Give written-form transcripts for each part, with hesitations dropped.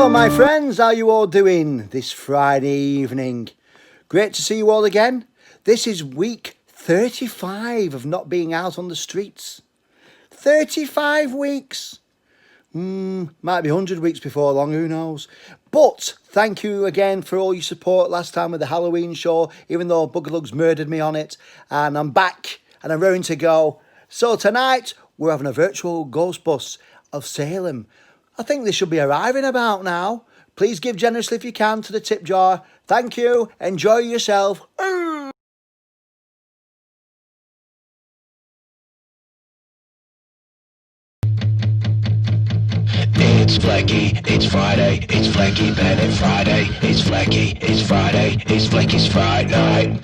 Hello my friends, how you all doing this Friday evening? Great to see you all again. This is week 35 of not being out on the streets. 35 weeks. Might be 100 weeks before long, who knows. But thank you again for all your support last time with the Halloween show, even though Buggerlugs murdered me on it. And I'm back and I'm raring to go. So tonight we're having a virtual ghost bus of Salem. I think they should be arriving about now. Please give generously if you can to the tip jar. Thank you. Enjoy yourself. It's Flecky, it's Friday, it's Flecky Bennett Friday, it's Flecky, it's Friday, it's Flecky's Fright Night.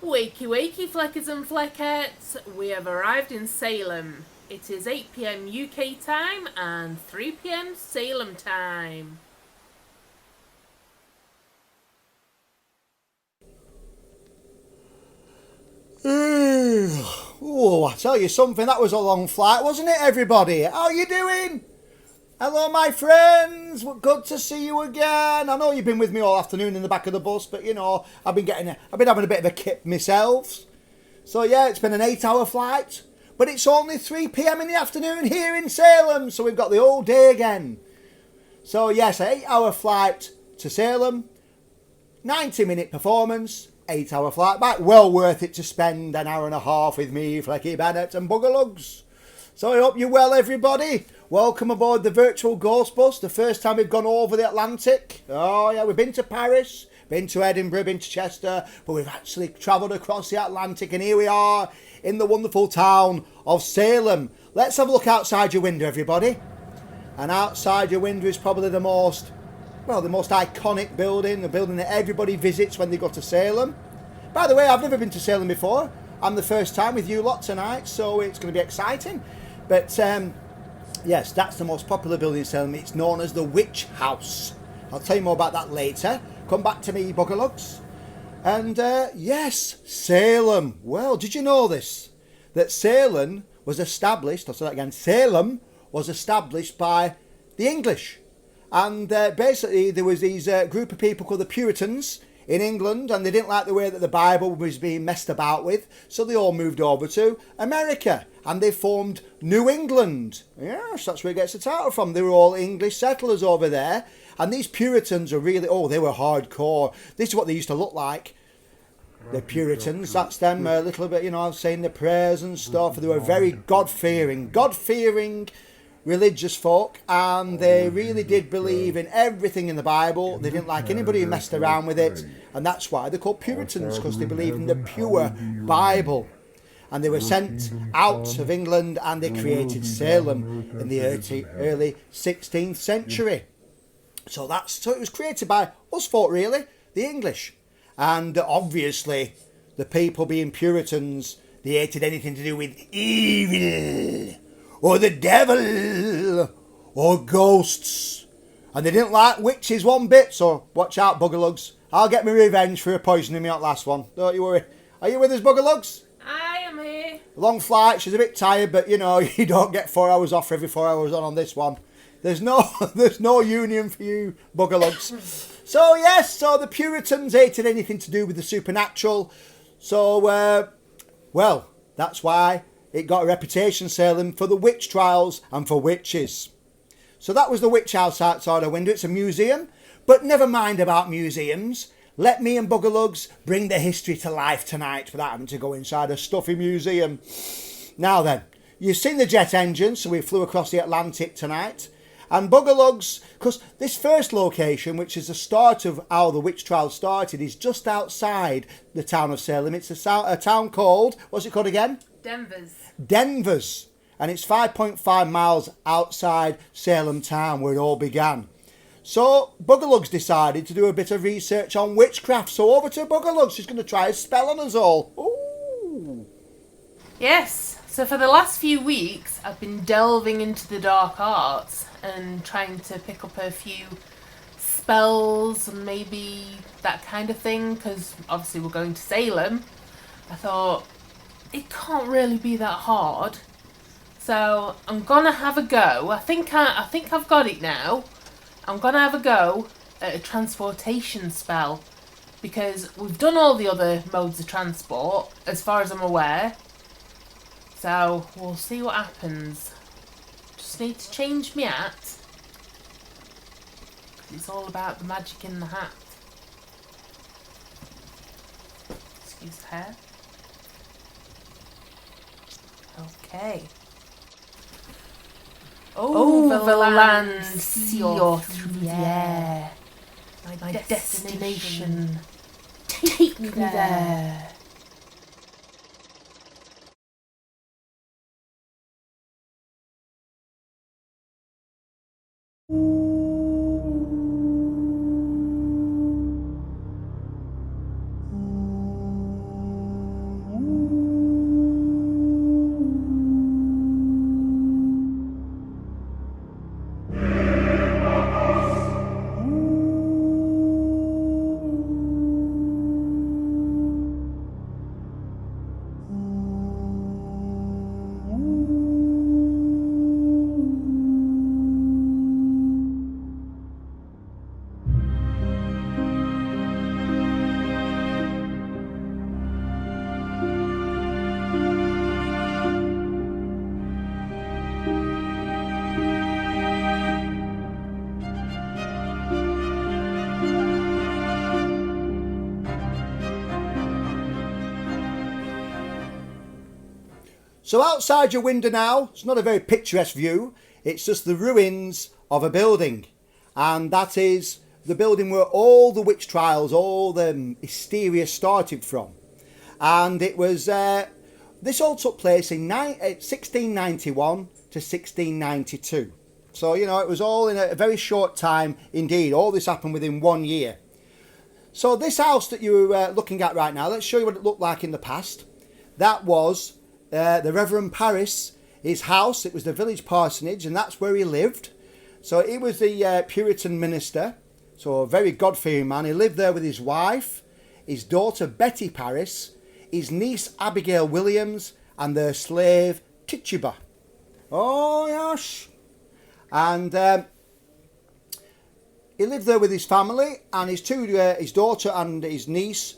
Wakey wakey Fleckers and Fleckettes, we have arrived in Salem. It is 8 PM UK time and 3 PM Salem time. Oh, I tell you something, that was a long flight, wasn't it, everybody? How you doing? Hello, my friends. Good to see you again. I know you've been with me all afternoon in the back of the bus, but you know I've been having a bit of a kip myself. So yeah, it's been an 8-hour flight, but it's only 3 PM in the afternoon here in Salem, so we've got the whole day again. So yes, an 8-hour flight to Salem, 90-minute performance, 8-hour flight back. Well worth it to spend an hour and a half with me, Flecky Bennett and Buggerlugs. So I hope you're well, everybody. Welcome aboard the virtual ghost bus. The first time we've gone over the Atlantic. Oh yeah, we've been to Paris, been to Edinburgh, been to Chester, but we've actually travelled across the Atlantic, and here we are in the wonderful town of Salem. Let's have a look outside your window, everybody. And outside your window is probably the most iconic building, the building that everybody visits when they go to Salem. By the way, I've never been to Salem before. I'm the first time with you lot tonight, so it's going to be exciting. But yes, that's the most popular building in Salem. It's known as the Witch House. I'll tell you more about that later. Come back to me, Buggerlugs. And yes, Salem. Well, did you know this? That Salem was established, I'll say that again, Salem was established by the English. And basically there was these group of people called the Puritans in England, and they didn't like the way that the Bible was being messed about with, so they all moved over to America, and they formed New England. Yes, that's where it gets the title from. They were all English settlers over there, and these Puritans are really, they were hardcore. This is what they used to look like. The Puritans, that's them a little bit, saying the prayers and stuff. They were very God-fearing religious folk, and they really did believe in everything in the Bible. They didn't like anybody who messed around with it, and that's why they're called Puritans, because they believed in the pure Bible. And they were sent out of England, and they created Salem in the early 16th century. So it was created by us folk, really, the English. And obviously the people being Puritans, they hated anything to do with evil or the devil or ghosts, and they didn't like witches one bit. So watch out, Buggerlugs. I'll get my revenge for poisoning me on last one, don't you worry. Are you with us, Buggerlugs? I am here. Long flight, she's a bit tired, but you don't get 4 hours off for every 4 hours on this one. There's no union for you, Buggerlugs. So yes, so the Puritans hated anything to do with the supernatural. So well, that's why it got a reputation, Salem, for the witch trials and for witches. So that was the witch house outside our window. It's a museum, but never mind about museums. Let me and Buggerlugs bring the history to life tonight without having to go inside a stuffy museum. Now then, you've seen the jet engine, so we flew across the Atlantic tonight. And Buggerlugs, because this first location, which is the start of how the witch trial started, is just outside the town of Salem. It's a town called, what's it called again? Denvers. And it's 5.5 miles outside Salem town where it all began. So Buggerlugs decided to do a bit of research on witchcraft. So over to Buggerlugs. She's going to try a spell on us all. Ooh. Yes, so for the last few weeks I've been delving into the dark arts and trying to pick up a few spells and maybe that kind of thing, because obviously we're going to Salem. I thought it can't really be that hard, so I'm gonna have a go. I think I've got it now. I'm gonna have a go at a transportation spell, because we've done all the other modes of transport as far as I'm aware. So we'll see what happens. Just need to change my hat. It's all about the magic in the hat. Excuse the hair. Okay. Over the land, sea or through the air. My destination. Take me there. So outside your window now, it's not a very picturesque view. It's just the ruins of a building. And that is the building where all the witch trials, all the hysteria started from. And it was, this all took place in 1691 to 1692. So, you know, it was all in a very short time indeed. All this happened within 1 year. So this house that you're looking at right now, let's show you what it looked like in the past. That was the Reverend Paris, his house. It was the village parsonage, and that's where he lived. So he was the Puritan minister, so a very God-fearing man. He lived there with his wife, his daughter Betty Paris, his niece Abigail Williams, and their slave Tituba. Oh yes. And he lived there with his family and his daughter and his niece.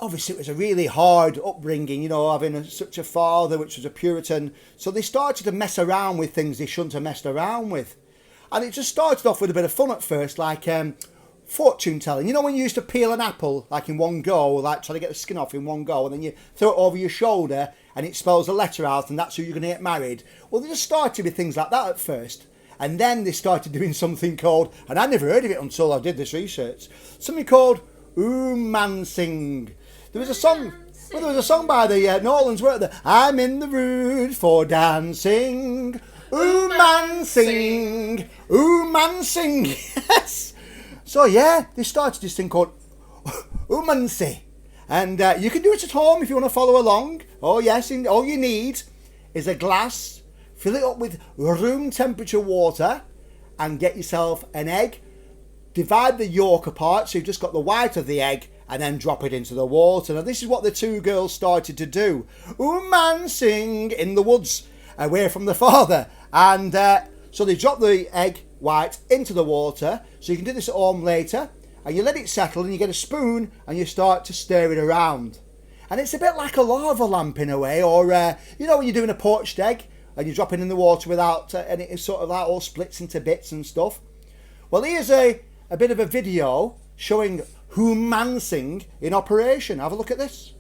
Obviously, it was a really hard upbringing, you know, having such a father which was a Puritan. So they started to mess around with things they shouldn't have messed around with. And it just started off with a bit of fun at first, like fortune telling. You know when you used to peel an apple, like in one go, like trying to get the skin off in one go, and then you throw it over your shoulder and it spells a letter out and that's who you're going to get married. Well, they just started with things like that at first. And then they started doing something called, and I never heard of it until I did this research, something called Oomancing. There was a song. Well, there was a song by the Norlands, weren't there? I'm in the mood for dancing. Oomancing. Oomancing. Yes. So yeah, they started this thing called Oomancy. And you can do it at home if you want to follow along. Oh yes, all you need is a glass. Fill it up with room temperature water and get yourself an egg. Divide the yolk apart so you've just got the white of the egg, and then drop it into the water. Now this is what the two girls started to do. Oomancing in the woods away from the father. And so they drop the egg white into the water. So you can do this at home later. And you let it settle and you get a spoon and you start to stir it around. And it's a bit like a lava lamp in a way, or you know when you're doing a poached egg and you're dropping in the water without, and it sort of like all splits into bits and stuff. Well, here's a bit of a video showing humancing in operation. Have a look at this.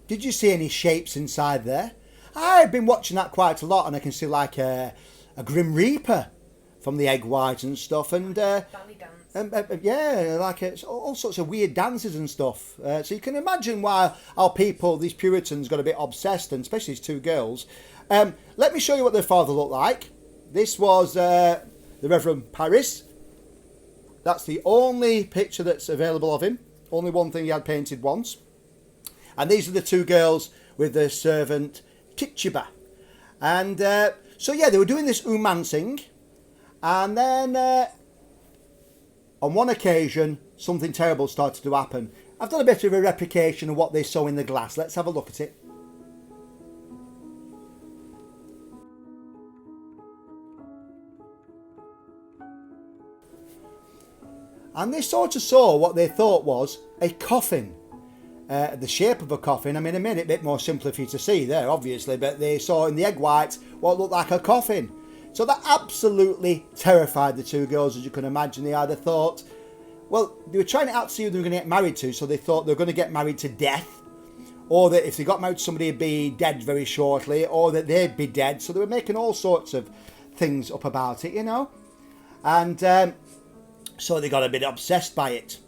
Did you see any shapes inside there? I've been watching that quite a lot, and I can see like a Grim Reaper from the egg white and stuff, and Belly dance. yeah, like it's all sorts of weird dances and stuff. So you can imagine why our people, these Puritans, got a bit obsessed, and especially these two girls. Let me show you what their father looked like. This was the Reverend Paris. That's the only picture that's available of him. Only one thing he had painted once. And these are the two girls with their servant Tituba. And so yeah, they were doing this umancing. And then on one occasion, something terrible started to happen. I've done a bit of a replication of what they saw in the glass. Let's have a look at it. And they sort of saw what they thought was a coffin. The shape of a coffin. I mean, I made it a bit more simpler for you to see there, obviously, but they saw in the egg white what looked like a coffin. So that absolutely terrified the two girls, as you can imagine. They either thought, well, they were trying it out to see who they were going to get married to, so they thought they were going to get married to death, or that if they got married to somebody, they'd be dead very shortly, or that they'd be dead. So they were making all sorts of things up about it, you know. And so they got a bit obsessed by it.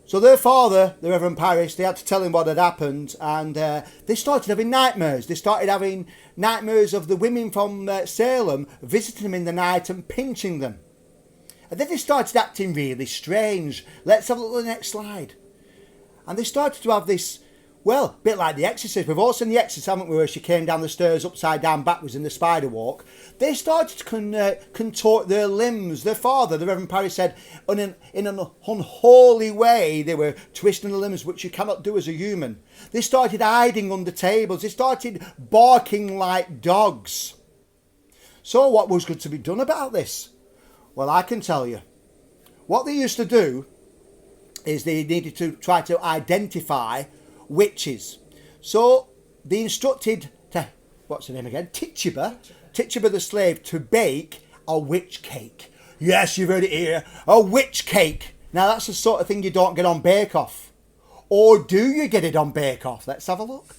So their father, the Reverend Paris, they had to tell him what had happened, and they started having nightmares. They started having nightmares of the women from Salem visiting them in the night and pinching them. And then they started acting really strange. Let's have a look at the next slide. And they started to have this, well, a bit like The Exorcist. We've all seen The Exorcist, haven't we, where she came down the stairs upside down backwards in the spider walk. They started to contort their limbs. Their father, the Reverend Paris, said in an unholy way they were twisting the limbs, which you cannot do as a human. They started hiding under tables. They started barking like dogs. So what was going to be done about this? Well, I can tell you. What they used to do is they needed to try to identify witches. So they instructed what's her name again? Tituba the slave, to bake a witch cake. Yes, you've heard it here. A witch cake. Now that's the sort of thing you don't get on Bake Off. Or do you get it on Bake Off? Let's have a look.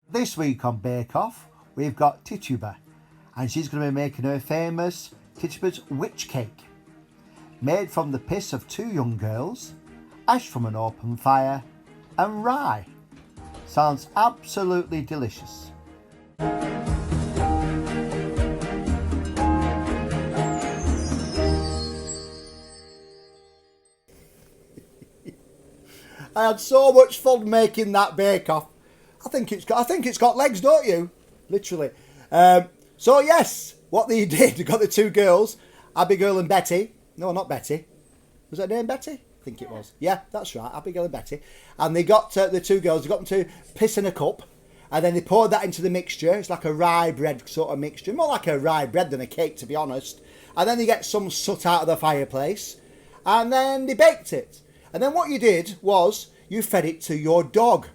This week on Bake Off, we've got Tituba, and she's going to be making her famous Tituba's witch cake, made from the piss of two young girls, ash from an open fire, and rye. Sounds absolutely delicious. I had so much fun making that Bake Off. I think it's got legs, don't you? Literally. So yes, what they did, they got the two girls, Abigail and Betty. No, not Betty. Was that her name Betty? I think it was. Yeah, that's right, Abigail and Betty. And they got the two girls, they got them to piss in a cup, and then they poured that into the mixture. It's like a rye bread sort of mixture, more like a rye bread than a cake, to be honest. And then they get some soot out of the fireplace, and then they baked it. And then what you did was you fed it to your dog.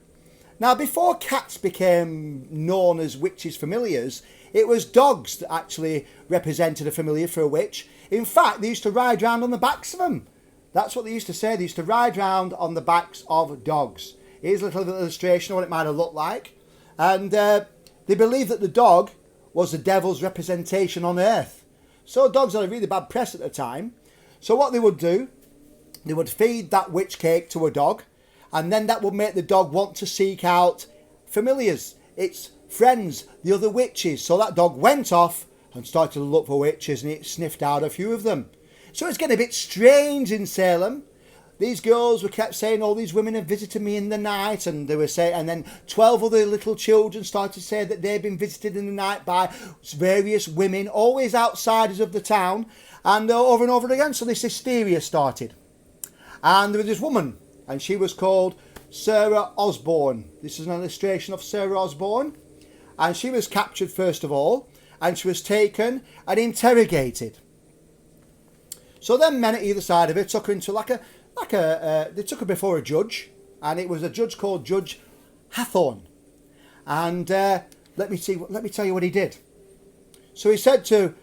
Now, before cats became known as witches' familiars, it was dogs that actually represented a familiar for a witch. In fact, they used to ride round on the backs of them. That's what they used to say. They used to ride round on the backs of dogs. Here's a little illustration of what it might have looked like. And they believed that the dog was the devil's representation on earth. So dogs had a really bad press at the time. So what they would do, they would feed that witch cake to a dog, and then that would make the dog want to seek out familiars, its friends, the other witches. So that dog went off and started to look for witches, and it sniffed out a few of them. So it's getting a bit strange in Salem. These girls were kept saying, "Oh, these women have visited me in the night," and they were saying, and then 12 other little children started to say that they'd been visited in the night by various women, always outsiders of the town, and over again. So this hysteria started, and there was this woman, and she was called Sarah Osborne. This is an illustration of Sarah Osborne, and she was captured first of all, and she was taken and interrogated. So then men at either side of her took her into they took her before a judge, and it was a judge called Judge Hathorne. And let me tell you what he did. So he said to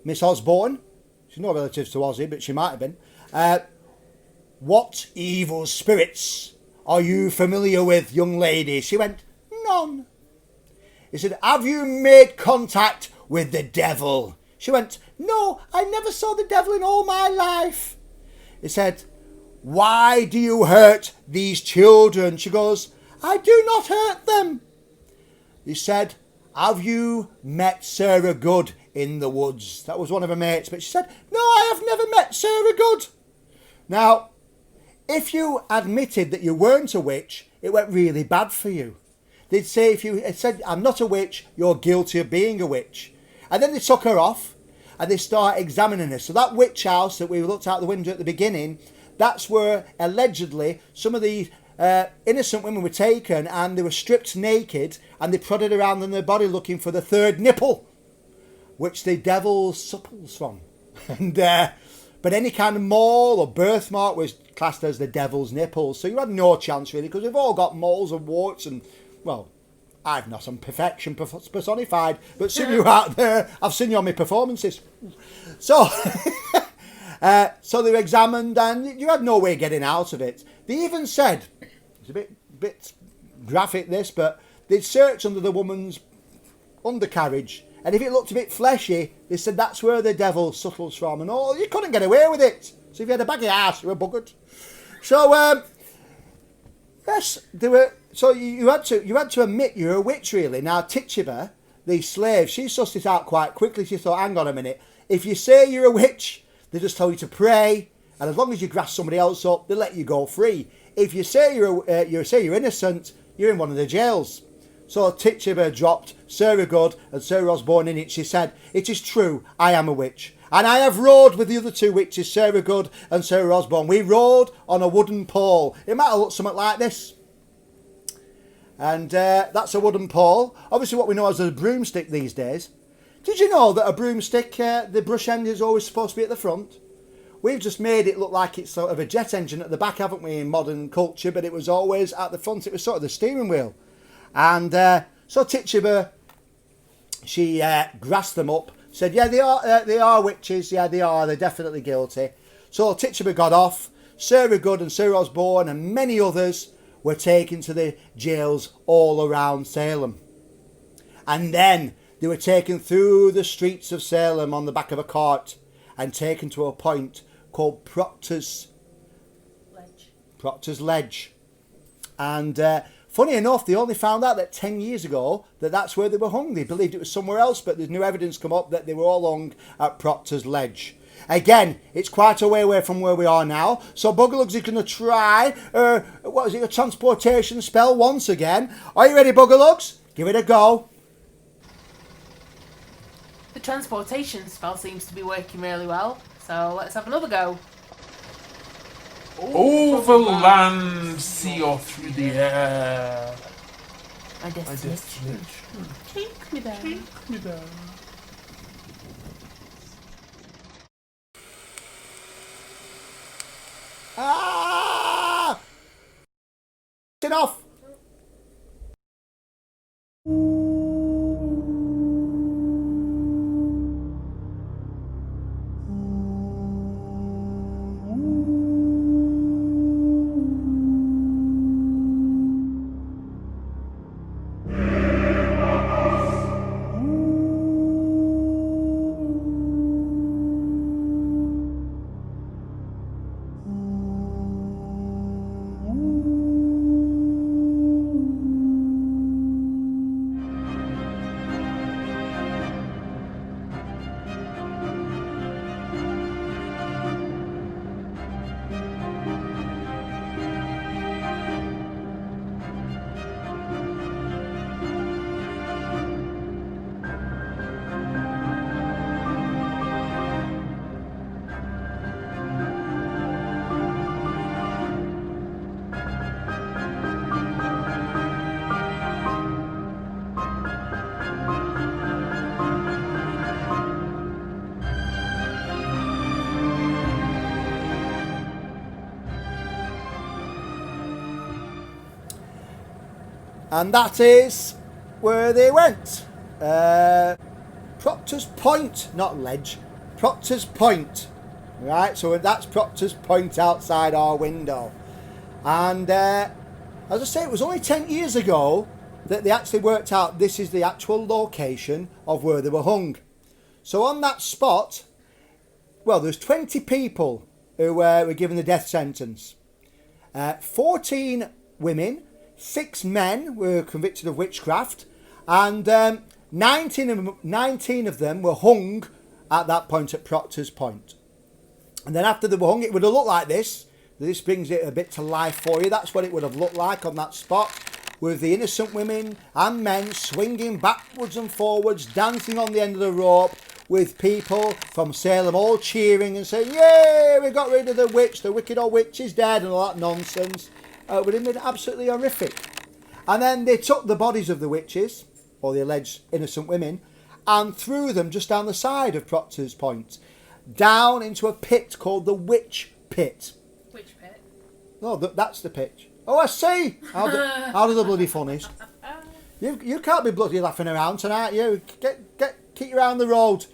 Miss Osborne, she's not relative to Ozzy, but she might have been, "What evil spirits are you familiar with, young lady?" She went, "None." He said, "Have you made contact with the devil?" She went, "No, I never saw the devil in all my life." He said, "Why do you hurt these children?" She goes, "I do not hurt them." He said, "Have you met Sarah Good in the woods?" That was one of her mates, but she said, "No, I have never met Sarah Good." Now, if you admitted that you weren't a witch, it went really bad for you. They'd say if you said, "I'm not a witch," you're guilty of being a witch. And then they took her off and they start examining her. So that witch house that we looked out the window at the beginning, that's where allegedly some of the innocent women were taken, and they were stripped naked, and they prodded around in their body looking for the third nipple, which the devil supples from. And but any kind of mole or birthmark was classed as the devil's nipples. So you had no chance really, because we've all got moles and warts, and well, I've not some perfection personified, but some of you out there, I've seen you on my performances. So, so they were examined, and you had no way of getting out of it. They even said, it's a bit graphic this, but they'd search under the woman's undercarriage, and if it looked a bit fleshy, they said that's where the devil suttles from, and all, you couldn't get away with it. So if you had a baggy ass, you were buggered. So, yes, they were. So you had to admit you're a witch, really. Now Tituba, the slave, she sussed it out quite quickly. She thought, hang on a minute, if you say you're a witch, they just tell you to pray, and as long as you grass somebody else up, they let you go free. If you say you're innocent, you're in one of the jails. So Tituba dropped Sarah Good and Sarah Osborne in it. She said, "It is true, I am a witch. And I have rode with the other two witches, Sarah Good and Sarah Osborne. We rode on a wooden pole." It might have looked something like this. And that's a wooden pole. Obviously what we know as a broomstick these days. Did you know that a broomstick, the brush end is always supposed to be at the front? We've just made it look like it's sort of a jet engine at the back, haven't we, in modern culture, but it was always at the front. It was sort of the steering wheel. And so Tituba, she grasped them up, said, "Yeah, they are witches. Yeah, they are. They're definitely guilty." So Tituba got off. Sarah Good and Sarah Osborne and many others were taken to the jails all around Salem. And then they were taken through the streets of Salem on the back of a cart and taken to a point called Proctor's Ledge. And funny enough, they only found out that 10 years ago that's where they were hung. They believed it was somewhere else, but there's new evidence come up that they were all hung at Proctor's Ledge. Again, it's quite a way away from where we are now. So Buggerlugs is going to try, a transportation spell once again. Are you ready, Buggerlugs? Give it a go. The transportation spell seems to be working really well, so let's have another go. Over land, sea, or through the air. My destination. Take me there. Take me there. Ah! off. And that is where they went. Proctor's Point, not Ledge. Proctor's Point. Right, so that's Proctor's Point outside our window. And as I say, it was only 10 years ago that they actually worked out this is the actual location of where they were hung. So on that spot, well, there's 20 people who were given the death sentence. 14 women, 6 men were convicted of witchcraft, and 19 of them were hung at that point at Proctor's Point. And then after they were hung, it would have looked like this. This brings it a bit to life for you. That's what it would have looked like on that spot, with the innocent women and men swinging backwards and forwards, dancing on the end of the rope, with people from Salem all cheering and saying, "Yay, we got rid of the witch, the wicked old witch is dead," and all that nonsense. It would have been absolutely horrific. And then they took the bodies of the witches, or the alleged innocent women, and threw them just down the side of Proctor's Point, down into a pit called the Witch Pit. Which pit? No, that's the pitch. Oh, I see. Out of the bloody funnies. You can't be bloody laughing around tonight, you. Keep around the road.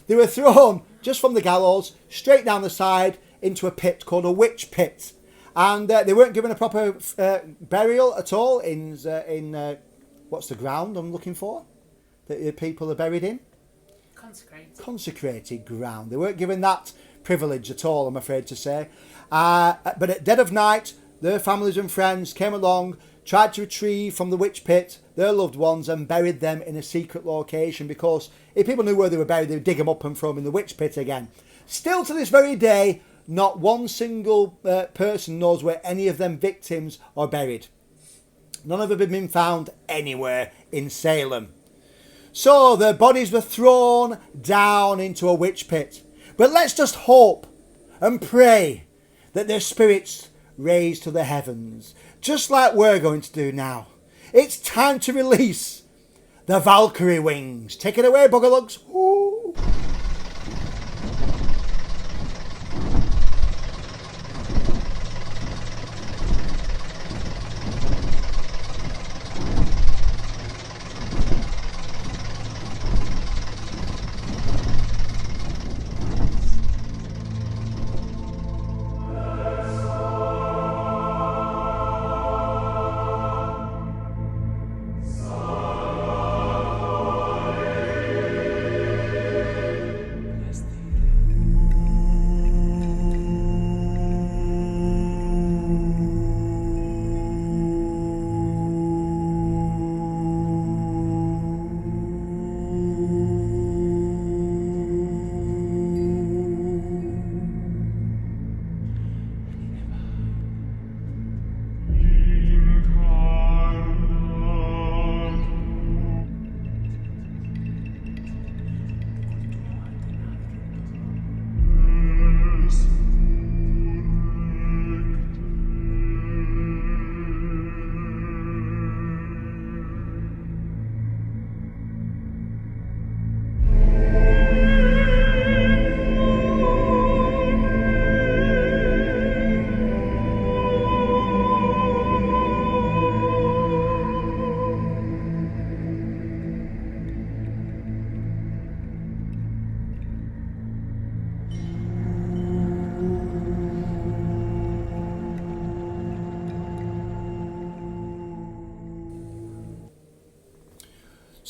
They were thrown just from the gallows, straight down the side, into a pit called a Witch Pit. And they weren't given a proper burial at all in what's the ground I'm looking for that people are buried in? Consecrated ground. They weren't given that privilege at all, I'm afraid to say. But at dead of night, their families and friends came along, tried to retrieve from the witch pit their loved ones and buried them in a secret location, because if people knew where they were buried, they would dig them up and throw them in the witch pit again. Still to this very day, not one single person knows where any of them victims are buried. None of them have been found anywhere in Salem. So their bodies were thrown down into a witch pit. But let's just hope and pray that their spirits raise to the heavens, just like we're going to do now. It's time to release the Valkyrie wings. Take it away, Buggerlugs. Ooh.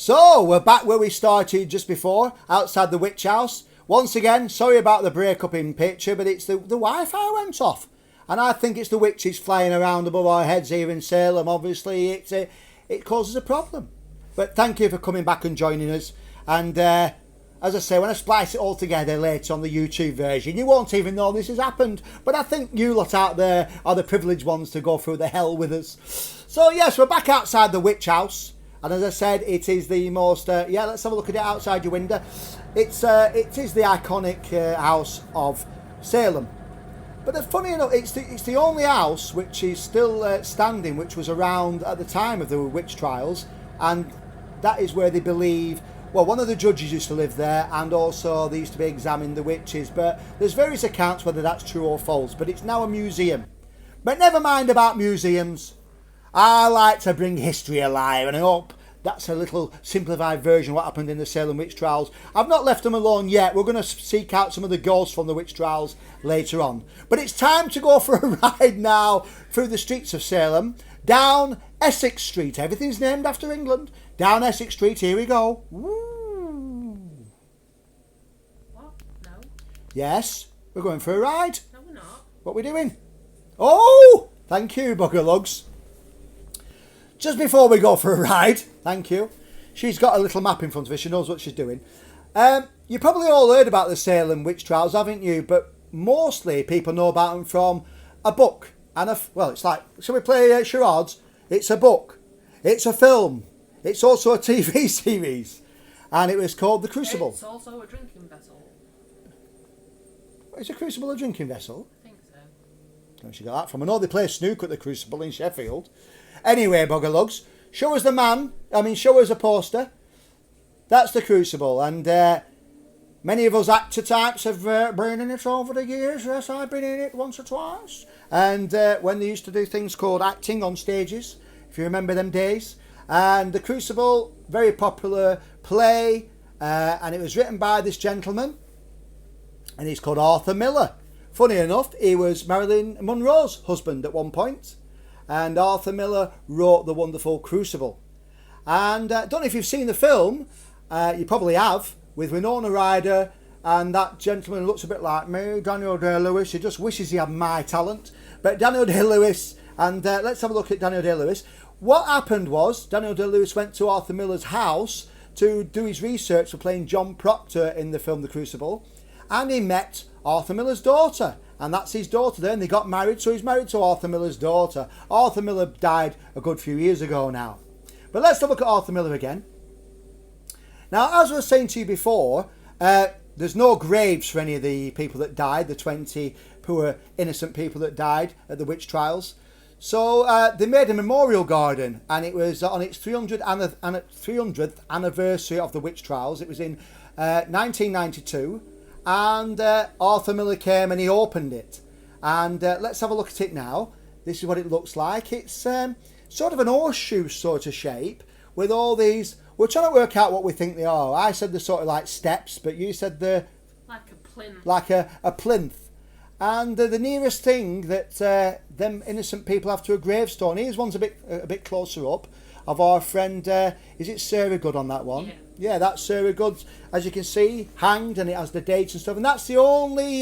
So, we're back where we started just before, outside the witch house. Once again, sorry about the break-up in picture, but it's the Wi-Fi went off. And I think it's the witches flying around above our heads here in Salem. Obviously, it causes a problem. But thank you for coming back and joining us. And as I say, when I splice it all together later on the YouTube version, you won't even know this has happened. But I think you lot out there are the privileged ones to go through the hell with us. So yes, we're back outside the witch house. And as I said, it is the most... let's have a look at it outside your window. It is the iconic house of Salem. But funny enough, it's the only house which is still standing, which was around at the time of the witch trials. And that is where they believe... Well, one of the judges used to live there, and also they used to be examining the witches. But there's various accounts whether that's true or false. But it's now a museum. But never mind about museums. I like to bring history alive, and I hope that's a little simplified version of what happened in the Salem witch trials. I've not left them alone yet. We're going to seek out some of the ghosts from the witch trials later on. But it's time to go for a ride now through the streets of Salem, down Essex Street. Everything's named after England. Down Essex Street, here we go. Woo. What? No. Yes, we're going for a ride. No, we're not. What are we doing? Oh, thank you, Bugger Lugs. Just before we go for a ride, thank you. She's got a little map in front of her. She knows what she's doing. You probably all heard about the Salem witch trials, haven't you? But mostly people know about them from a book. And it's like, shall we play charades? It's a book. It's a film. It's also a TV series. And it was called The Crucible. It's also a drinking vessel. Is a crucible a drinking vessel? I think so. Where's she got that from? I know they play snooker at the Crucible in Sheffield. Anyway, Bugger Lugs, show us show us a poster. That's the Crucible, and many of us actor types have been in it over the years. Yes, I've been in it once or twice. And when they used to do things called acting on stages, if you remember them days. And the Crucible, very popular play, and it was written by this gentleman, and he's called Arthur Miller. Funny enough, he was Marilyn Monroe's husband at one point. And Arthur Miller wrote the wonderful Crucible. And I don't know if you've seen the film, you probably have, with Winona Ryder, and that gentleman looks a bit like me, Daniel Day-Lewis. He just wishes he had my talent. But Daniel Day-Lewis, and let's have a look at Daniel Day-Lewis. What happened was, Daniel Day-Lewis went to Arthur Miller's house to do his research for playing John Proctor in the film The Crucible, and he met Arthur Miller's daughter. And that's his daughter there, and they got married, so he's married to Arthur Miller's daughter. Arthur Miller died a good few years ago now. But let's have a look at Arthur Miller again. Now, as I was saying to you before, there's no graves for any of the people that died, the 20 poor innocent people that died at the witch trials. So they made a memorial garden, and it was on its 300th anniversary of the witch trials. It was in 1992. And Arthur Miller came and he opened it. And let's have a look at it now. This is what it looks like. It's sort of an horseshoe sort of shape with all these... We're trying to work out what we think they are. I said they're sort of like steps, but you said they're... Like a plinth. Like a plinth. And the nearest thing that them innocent people have to a gravestone. Here's one's a bit closer up. Of our friend, is it Sarah Good on that one? Yeah. Yeah, that's Sarah Good, as you can see, hanged, and it has the dates and stuff. And that's the only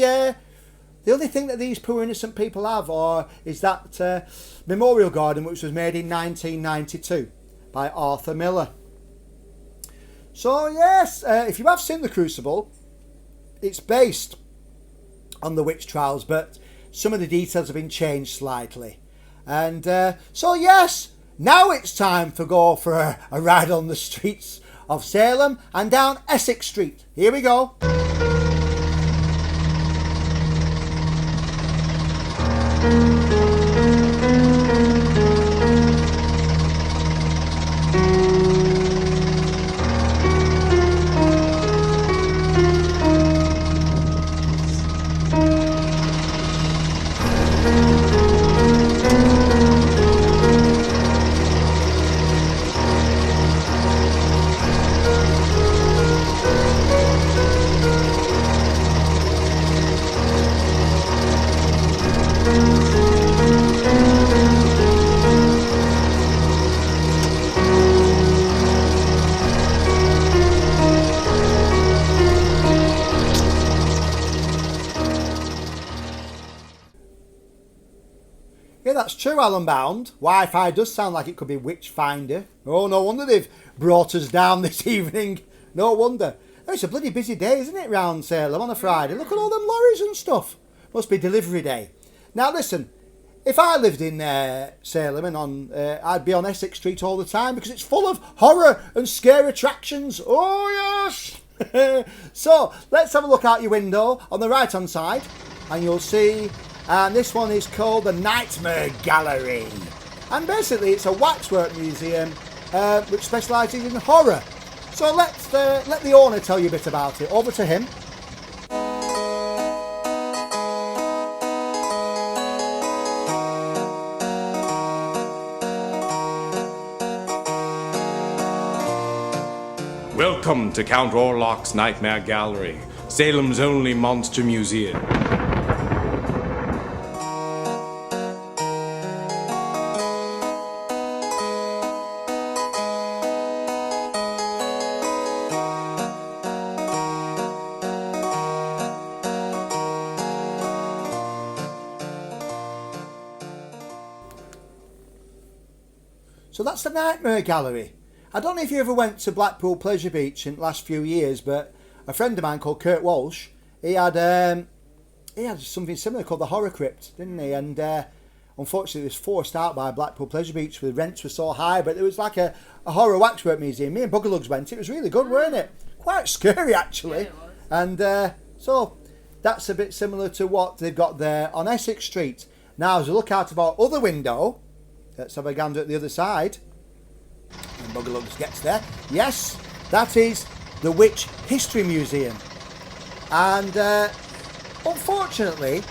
thing that these poor innocent people have, is that memorial garden, which was made in 1992 by Arthur Miller. So yes, if you have seen The Crucible, it's based on the witch trials, but some of the details have been changed slightly. And so yes, now it's time to go for a ride on the streets of Salem and down Essex Street. Here we go. Yeah, that's true, Alan Bound. Wi-Fi does sound like it could be Witchfinder. Oh, no wonder they've brought us down this evening. No wonder. Oh, it's a bloody busy day, isn't it, round Salem on a Friday? Look at all them lorries and stuff. Must be delivery day. Now, listen, if I lived in Salem and I'd be on Essex Street all the time because it's full of horror and scare attractions. Oh, yes! So, let's have a look out your window on the right-hand side and you'll see... And this one is called the Nightmare Gallery. And basically it's a waxwork museum which specialises in horror. So let the owner tell you a bit about it. Over to him. Welcome to Count Orlok's Nightmare Gallery, Salem's only monster museum. So that's the Nightmare Gallery. I don't know if you ever went to Blackpool Pleasure Beach in the last few years, but a friend of mine called Kurt Walsh, he had something similar called the Horror Crypt, didn't he? And unfortunately, it was forced out by Blackpool Pleasure Beach. The rents were so high, but it was like a horror waxwork museum. Me and Buggerlugs went. It was really good, weren't it? Quite scary, actually. Yeah, it was. And so that's a bit similar to what they've got there on Essex Street. Now, as we look out of our other window, let's have a gander at the other side. And Buggerlugs gets there. Yes, that is the Witch History Museum. And unfortunately,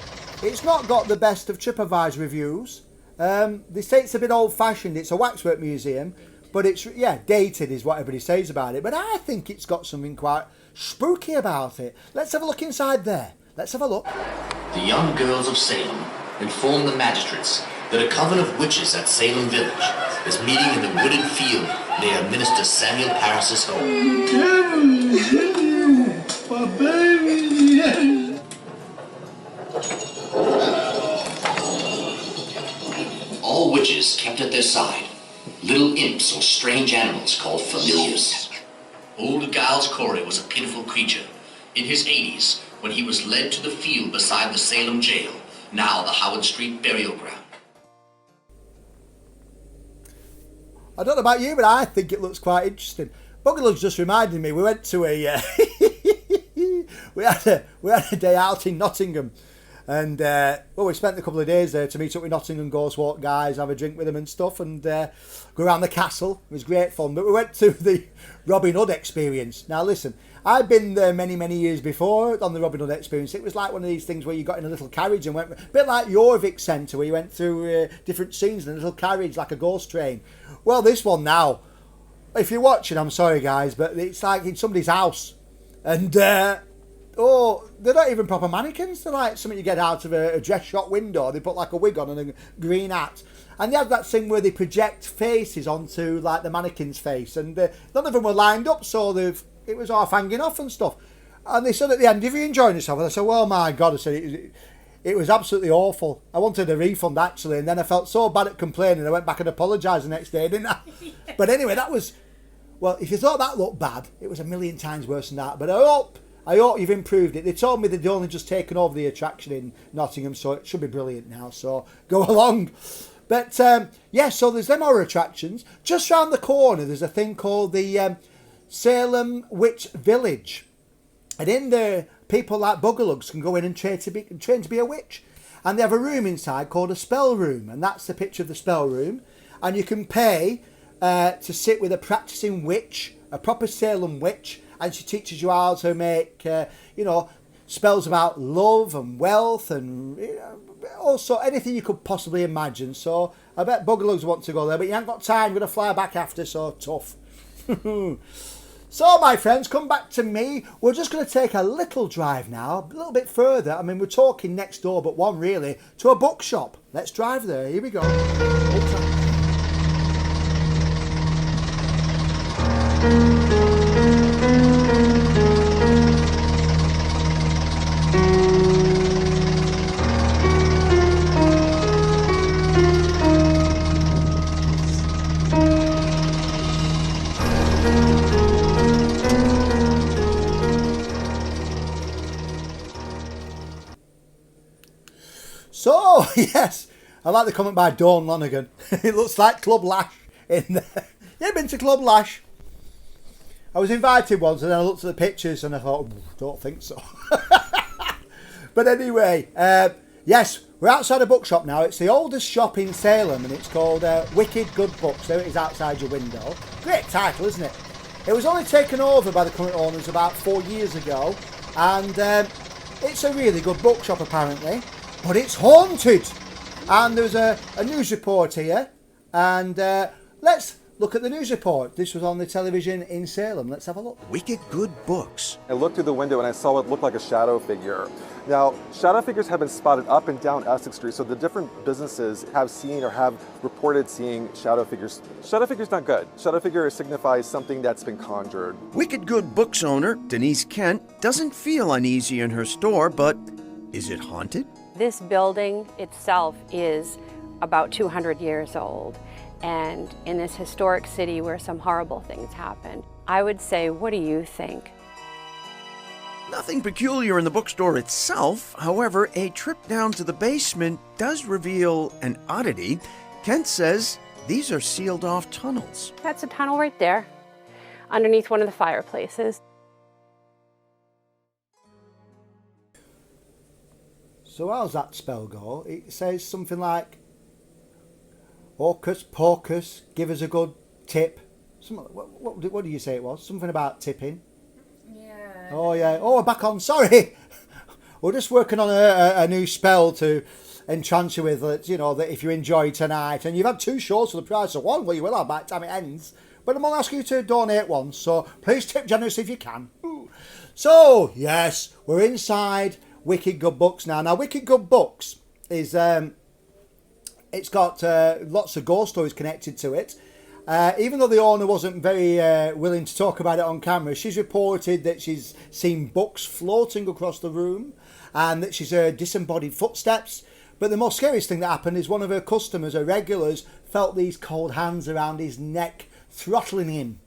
it's not got the best of TripAdvisor reviews. They say it's a bit old-fashioned. It's a waxwork museum, but it's, dated is what everybody says about it. But I think it's got something quite spooky about it. Let's have a look inside there. Let's have a look. The young girls of Salem inform the magistrates that a coven of witches at Salem Village is meeting in the wooded field near Minister Samuel Parris's home. All witches kept at their side, little imps or strange animals called familiars. Old Giles Corey was a pitiful creature. In his 80s, when he was led to the field beside the Salem jail, now the Howard Street burial ground. I don't know about you, but I think it looks quite interesting. Buggerlugs just reminded me, we went to a we had a day out in Nottingham, and we spent a couple of days there to meet up with Nottingham Ghost Walk guys, have a drink with them and stuff, and go around the castle. It was great fun. But we went to the Robin Hood experience. Now listen, I've been there many years before on the Robin Hood experience. It was like one of these things where you got in a little carriage and went, a bit like Jorvik Centre, where you went through different scenes in a little carriage like a ghost train. Well, this one now, if you're watching, I'm sorry guys, but it's like in somebody's house. And, they're not even proper mannequins. They're like something you get out of a dress shop window. They put like a wig on and a green hat. And they have that thing where they project faces onto like the mannequin's face. And none of them were lined up, so it was half hanging off and stuff. And they said at the end, "Have you enjoyed yourself?" And I said, "Well, my God," I said, it was absolutely awful. I wanted a refund actually, and then I felt so bad at complaining I went back and apologised the next day, didn't I? Yeah. But anyway, that was, well, if you thought that looked bad, it was a million times worse than that. But I hope you've improved it. They told me they'd only just taken over the attraction in Nottingham, so it should be brilliant now, so go along. But so there's them horror attractions. Just round the corner there's a thing called the Salem Witch Village, and in there people like Buggerlugs can go in and train to be a witch. And they have a room inside called a spell room, and that's the picture of the spell room. And you can pay to sit with a practicing witch, a proper Salem witch, and she teaches you how to make, spells about love and wealth and also anything you could possibly imagine. So I bet Buggerlugs want to go there, but you ain't got time. You're going to fly back after, so tough. So, my friends, come back to me. We're just going to take a little drive now, a little bit further. I mean, we're talking next door, but one really, to a bookshop. Let's drive there. Here we go. Yes, I like the comment by Dawn Lonigan. It looks like Club Lash in there. You been to Club Lash? I was invited once and then I looked at the pictures and I thought, don't think so. But anyway, yes, we're outside a bookshop now. It's the oldest shop in Salem and it's called Wicked Good Books. There it is outside your window. Great title, isn't it? It was only taken over by the current owners about 4 years ago, and it's a really good bookshop apparently, but it's haunted. And there's a news report here, and let's look at the news report. This was on the television in Salem. Let's have a look. Wicked Good Books. I looked through the window and I saw what looked like a shadow figure. Now, shadow figures have been spotted up and down Essex Street, so the different businesses have seen or have reported seeing shadow figures. Shadow figure's not good. Shadow figure signifies something that's been conjured. Wicked Good Books owner Denise Kent doesn't feel uneasy in her store, but is it haunted? This building itself is about 200 years old, and in this historic city where some horrible things happened. I would say, what do you think? Nothing peculiar in the bookstore itself. However, a trip down to the basement does reveal an oddity. Kent says these are sealed off tunnels. That's a tunnel right there, underneath one of the fireplaces. So how's that spell go? It says something like, Hocus pocus, give us a good tip. What do you say it was? Something about tipping. Yeah. Oh yeah. Oh, we're back on. Sorry. We're just working on a new spell to enchant you with. That, you know, that if you enjoy tonight, and you've had 2 shows for the price of 1, well, you will have by the time it ends. But I'm going to ask you to donate once, so please tip generously if you can. Ooh. So yes, we're inside Wicked Good Books now. Now, Wicked Good Books is it's got lots of ghost stories connected to it. Even though the owner wasn't very willing to talk about it on camera, she's reported that she's seen books floating across the room and that she's heard disembodied footsteps. But the most scariest thing that happened is one of her customers, her regulars, felt these cold hands around his neck, throttling him.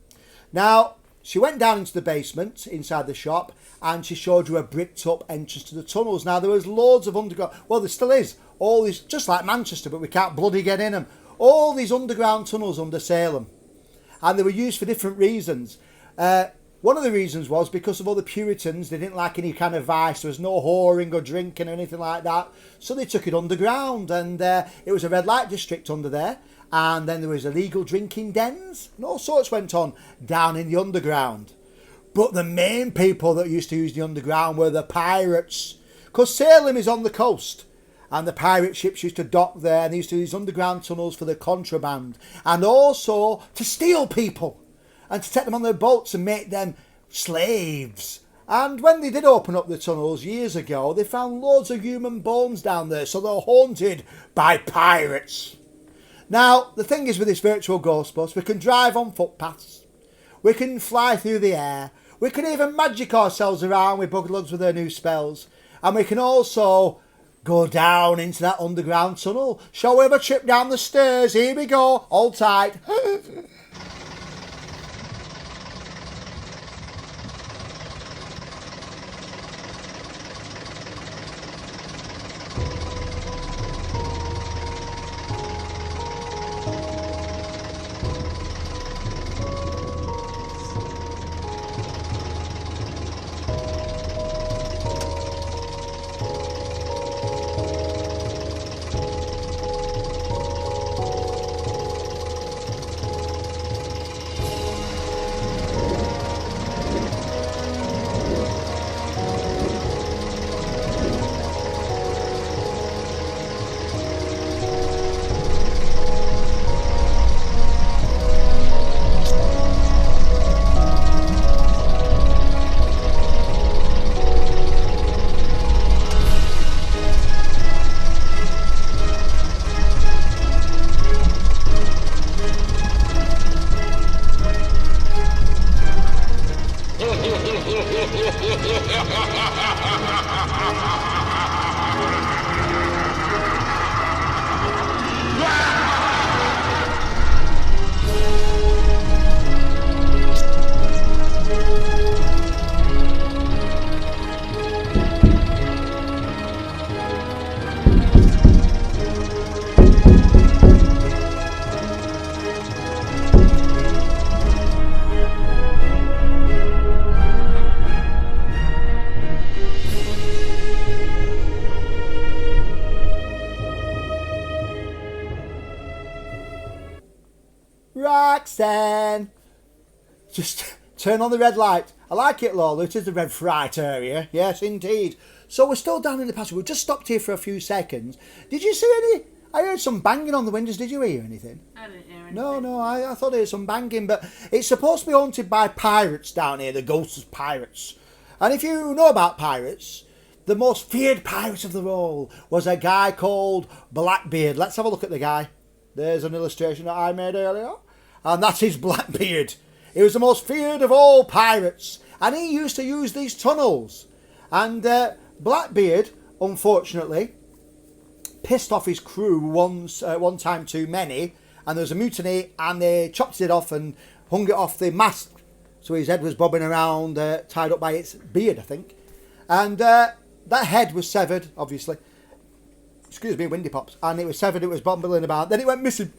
Now, she went down into the basement inside the shop and she showed you a bricked up entrance to the tunnels. Now, there was loads of underground, well, there still is, all these, just like Manchester, but we can't bloody get in them. All these underground tunnels under Salem, and they were used for different reasons. One of the reasons was because of all the Puritans. They didn't like any kind of vice. There was no whoring or drinking or anything like that, so they took it underground, and it was a red light district under there, and then there was illegal drinking dens, and all sorts went on down in the underground. But the main people that used to use the underground were the pirates, because Salem is on the coast. And the pirate ships used to dock there, and they used to use underground tunnels for the contraband, and also to steal people and to take them on their boats and make them slaves. And when they did open up the tunnels years ago, they found loads of human bones down there, so they're haunted by pirates. Now, the thing is with this virtual ghost bus, we can drive on footpaths, we can fly through the air, we can even magic ourselves around with buglugs with their new spells, and we can also go down into that underground tunnel. Shall we have a trip down the stairs? Here we go. Hold tight. Roxanne. Just turn on the red light. I like it, Lola. It is the red Fright area. Yes, indeed. So we're still down in the passage. We just stopped here for a few seconds. Did you see any? I heard some banging on the windows. Did you hear anything? I didn't hear anything. No, I thought I heard some banging. But it's supposed to be haunted by pirates down here, the ghosts of pirates. And if you know about pirates, the most feared pirate of them all was a guy called Blackbeard. Let's have a look at the guy. There's an illustration that I made earlier. And that's his Blackbeard. He was the most feared of all pirates. And he used to use these tunnels. And Blackbeard, unfortunately, pissed off his crew one time too many. And there was a mutiny and they chopped it off and hung it off the mast. So his head was bobbing around, tied up by its beard, I think. And that head was severed, obviously. Excuse me, windy pops. And it was severed, it was bumbling about. Then it went missing.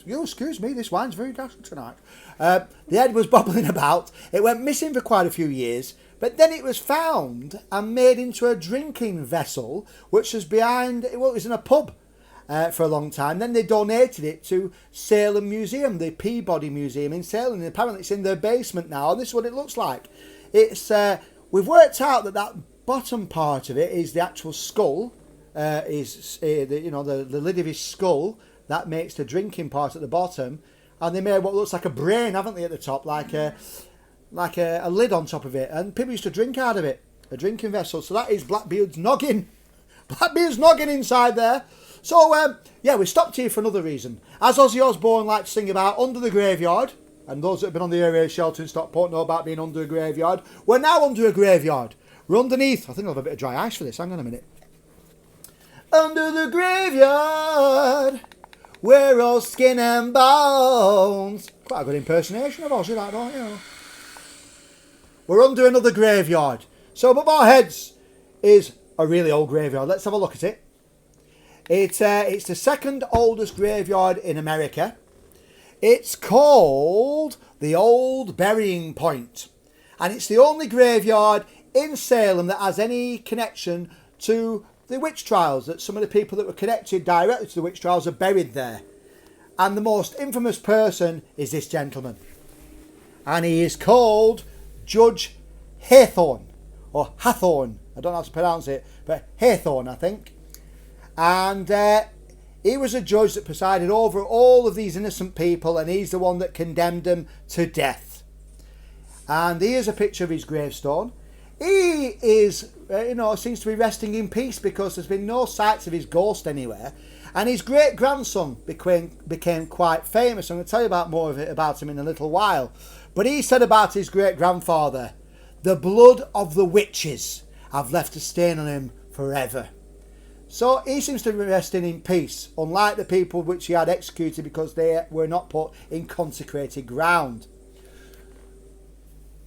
Excuse me, this wine's very dashing tonight. The head was bobbling about. It went missing for quite a few years. But then it was found and made into a drinking vessel, which was behind, well, it was in a pub for a long time. Then they donated it to Salem Museum, the Peabody Museum in Salem. And apparently it's in their basement now, and this is what it looks like. It's we've worked out that bottom part of it is the actual skull, the lid of his skull. That makes the drinking part at the bottom, and they made what looks like a brain, haven't they, at the top, like a lid on top of it, and people used to drink out of it, a drinking vessel. So that is Blackbeard's noggin. Blackbeard's noggin inside there. So we stopped here for another reason. As Ozzy Osbourne liked to sing about, under the graveyard, and those that have been on the area shelter in Stockport know about being under a graveyard. We're now under a graveyard. We're underneath. I think I'll have a bit of dry ice for this. Hang on a minute. Under the graveyard, we're all skin and bones. Quite a good impersonation of Ozzy, that, don't you? We're under another graveyard. So above our heads is a really old graveyard. Let's have a look at it. It's the second oldest graveyard in America. It's called the Old Burying Point. And it's the only graveyard in Salem that has any connection to the witch trials, that some of the people that were connected directly to the witch trials are buried there. And the most infamous person is this gentleman. And he is called Judge Haythorne, or Hathorne. I don't know how to pronounce it, but Haythorne, I think. And he was a judge that presided over all of these innocent people, and he's the one that condemned them to death. And here's a picture of his gravestone. He is, seems to be resting in peace because there's been no sights of his ghost anywhere. And his great-grandson became quite famous. I'm going to tell you about him in a little while. But he said about his great-grandfather, the blood of the witches have left a stain on him forever. So he seems to be resting in peace, unlike the people which he had executed because they were not put in consecrated ground.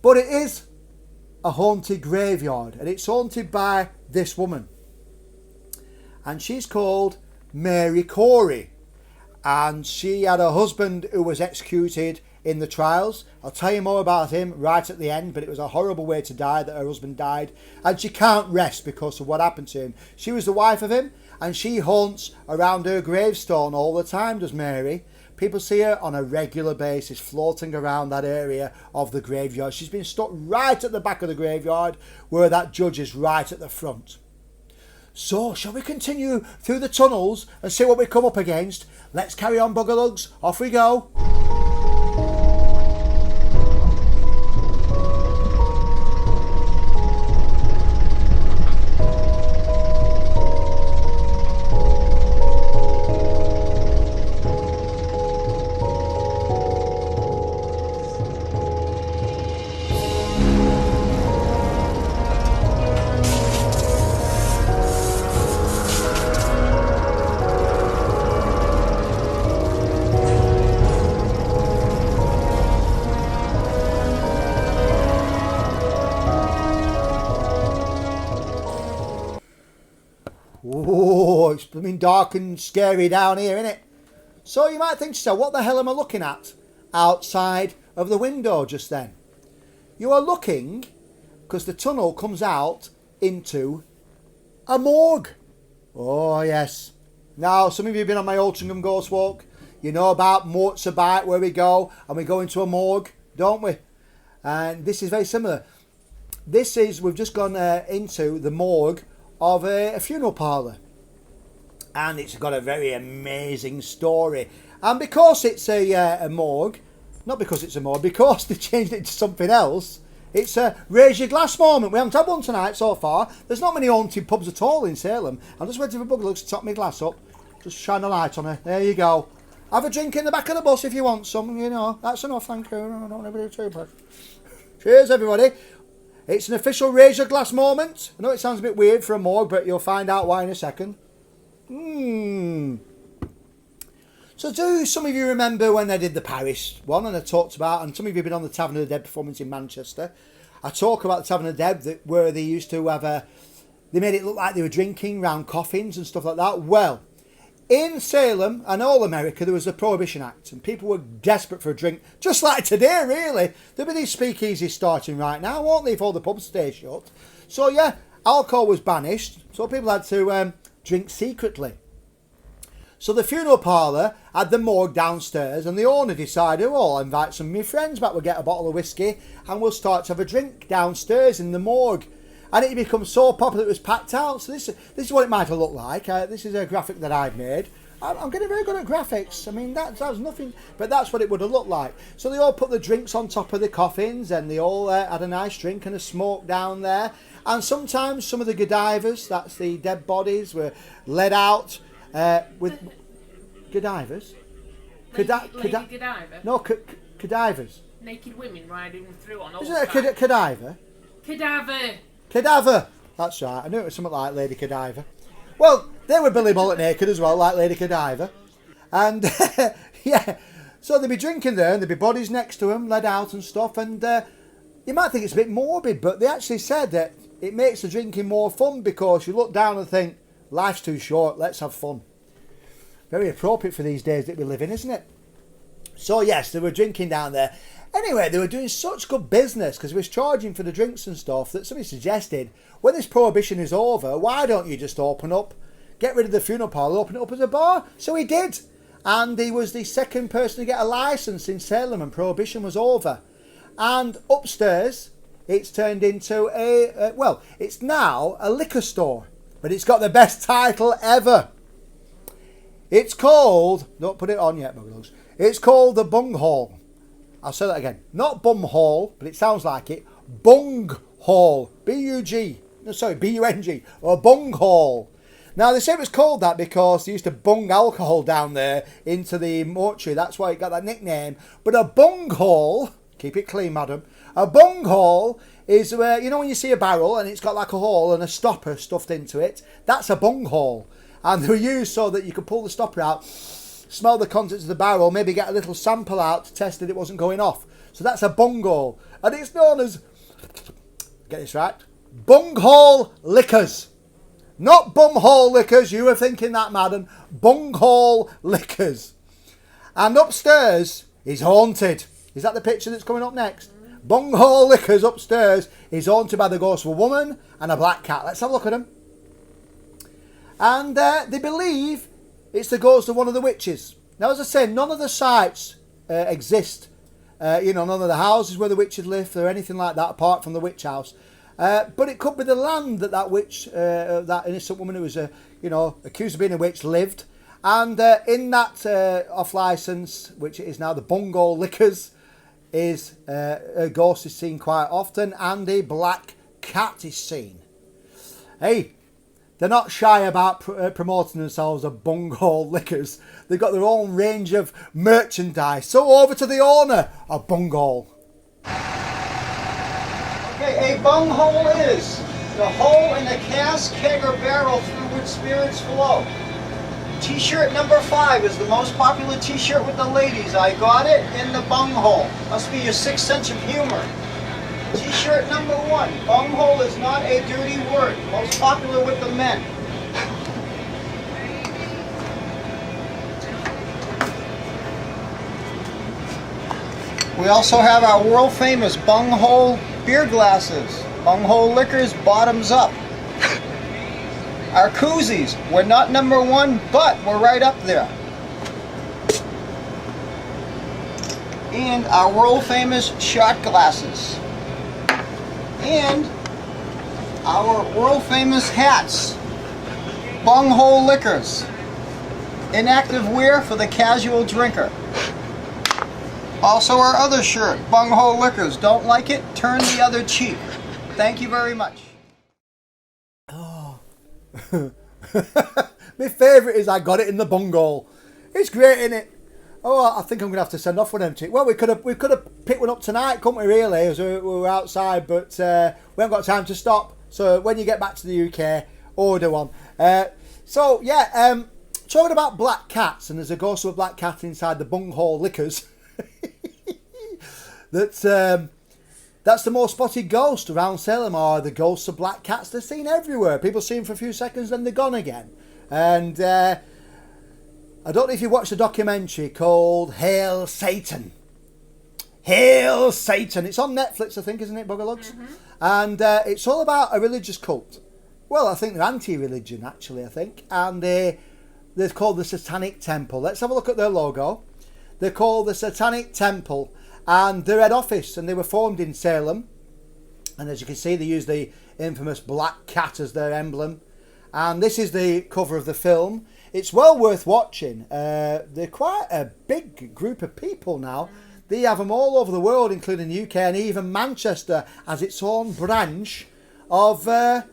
But it is a haunted graveyard, and it's haunted by this woman. And she's called Mary Corey. And she had a husband who was executed in the trials. I'll tell you more about him right at the end, but it was a horrible way to die that her husband died. And she can't rest because of what happened to him. She was the wife of him, and she haunts around her gravestone all the time, does Mary. People see her on a regular basis floating around that area of the graveyard. She's been stuck right at the back of the graveyard where that judge is right at the front. So, shall we continue through the tunnels and see what we come up against? Let's carry on, Buggerlugs. Off we go. Oh, it's blooming dark and scary down here, isn't it? So you might think to yourself, what the hell am I looking at outside of the window just then? You are looking because the tunnel comes out into a morgue. Oh, yes. Now, some of you have been on my Altrincham Ghost Walk. You know about Morzarbeit, where we go and we go into a morgue, don't we? And this is very similar. We've just gone into the morgue of a funeral parlour. And it's got a very amazing story. And because it's a morgue, not because it's a morgue, because they changed it to something else, it's a raise your glass moment. We haven't had one tonight so far. There's not many haunted pubs at all in Salem. I'm just waiting for Bugger to top my glass up. Just shine a light on her. There you go. Have a drink in the back of the bus if you want some, you know. That's enough, thank you. I don't want to be too bad. Cheers, everybody. It's an official raise your glass moment. I know it sounds a bit weird for a morgue, but you'll find out why in a second. So do some of you remember when I did the Paris one and I talked about, and some of you have been on the Tavern of the Dead performance in Manchester. I talk about the Tavern of the Dead where they used to have they made it look like they were drinking round coffins and stuff like that. Well, in Salem and all America there was a Prohibition Act and people were desperate for a drink, just like today really. There'll be these speakeasies starting right now, won't they, if all the pubs stay shut. So yeah, alcohol was banished, so people had to drink secretly. So the funeral parlour had the morgue downstairs and the owner decided, well, I'll invite some of my friends back, we'll get a bottle of whiskey and we'll start to have a drink downstairs in the morgue. And it became so popular it was packed out. So this is what it might have looked like. This is a graphic that I've made. I'm getting very good at graphics. I mean, that's nothing, but that's what it would have looked like. So they all put the drinks on top of the coffins and they all had a nice drink and a smoke down there. And sometimes some of the Godivers, that's the dead bodies, were led out with Godivers. Lady Godiva? No, Cadivers. Naked women riding through on all Isn't it a Cadaver? Cadaver. Cadaver. That's right. I knew it was something like Lady Godiva. Well, they were Billy Bullet naked as well, like Lady Godiva. And yeah, so they'd be drinking there and there'd be bodies next to them, led out and stuff. And you might think it's a bit morbid, but they actually said that it makes the drinking more fun because you look down and think, life's too short, let's have fun. Very appropriate for these days that we live in, isn't it? So yes, they were drinking down there. Anyway, they were doing such good business because we was charging for the drinks and stuff that somebody suggested, when this prohibition is over, why don't you just open up, get rid of the funeral parlour, open it up as a bar? So he did. And he was the second person to get a licence in Salem and prohibition was over. And upstairs, it's turned into it's now a liquor store. But it's got the best title ever. It's called, don't put it on yet, Buggles. It's called the Bung Hall. I'll say that again. Not Bum Hall, but it sounds like it. Bung Hall. B-U-G. No, sorry, B-U-N-G. Or Bung Hall. Now, they say it was called that because they used to bung alcohol down there into the mortuary. That's why it got that nickname. But a bung hall, keep it clean, madam. A bung hall is where, you know when you see a barrel and it's got like a hole and a stopper stuffed into it? That's a bung hall. And they were used so that you could pull the stopper out, smell the contents of the barrel, maybe get a little sample out to test that it wasn't going off. So that's a bunghole. And it's known as, get this right, bunghole liquors. Not bumhole liquors, you were thinking that, madam. Bunghole liquors. And upstairs is haunted. Is that the picture that's coming up next? Bunghole liquors upstairs is haunted by the ghost of a woman and a black cat. Let's have a look at them. And they believe it's the ghost of one of the witches. Now, as I said, none of the sites exist. None of the houses where the witches lived or anything like that, apart from the witch house. But it could be the land that witch, that innocent woman who was, accused of being a witch, lived. And in that off licence, which is now the Bunghole Liquors, is a ghost is seen quite often, and a black cat is seen. Hey. They're not shy about promoting themselves as Bunghole Liquors. They've got their own range of merchandise. So over to the owner of Bunghole. Okay, a bunghole is the hole in the cask, keg, or barrel through which spirits flow. T-shirt number 5 is the most popular T-shirt with the ladies. I got it in the bunghole. Must be your sixth sense of humor. T-shirt number 1, bunghole is not a dirty word. Most popular with the men. We also have our world famous bunghole beer glasses. Bunghole liquors, bottoms up. Our koozies, we're not number 1, but we're right up there. and our world famous shot glasses, and our world famous hats, bunghole liquors, inactive wear for the casual drinker. Also our other shirt, bunghole liquors. Don't like it? Turn the other cheek. Thank you very much. Oh. My favourite is I got it in the bunghole. It's great, isn't it? Oh, I think I'm going to have to send off one empty. Well, we could have picked one up tonight, couldn't we, really, as we were outside, but we haven't got time to stop. So when you get back to the UK, order one. Talking about black cats, and there's a ghost of a black cat inside the bunghole liquors. That's the most spotted ghost around Salem, are the ghosts of black cats. They're seen everywhere. People see them for a few seconds, then they're gone again. And I don't know if you watched a documentary called Hail Satan. Hail Satan. It's on Netflix, I think, isn't it, Buggerlugs? Mm-hmm. And it's all about a religious cult. Well, I think they're anti-religion, actually, I think. And they're called the Satanic Temple. Let's have a look at their logo. They're called the Satanic Temple. And their head office, and they were formed in Salem. And as you can see, they use the infamous black cat as their emblem. And this is the cover of the film. It's well worth watching. They're quite a big group of people now. They have them all over the world, including the UK, and even Manchester has its own branch of the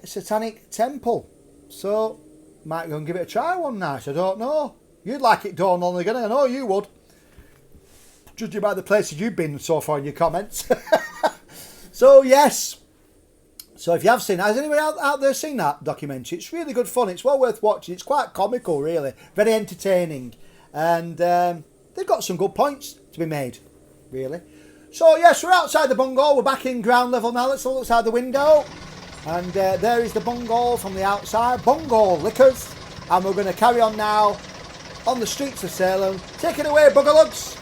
Satanic Temple. So, might go and give it a try one night. I don't know. You'd like it, Dawn Lonergan. I know you would. Judging by the places you've been so far in your comments. So, yes. So, if you have seen that, has anybody out there seen that documentary? It's really good fun. It's well worth watching. It's quite comical, really. Very entertaining. And they've got some good points to be made, really. So, yes, we're outside the bunghole. We're back in ground level now. Let's look outside the window. And there is the bunghole from the outside. Bunghole liquors. And we're going to carry on now on the streets of Salem. Take it away, Buggerlugs.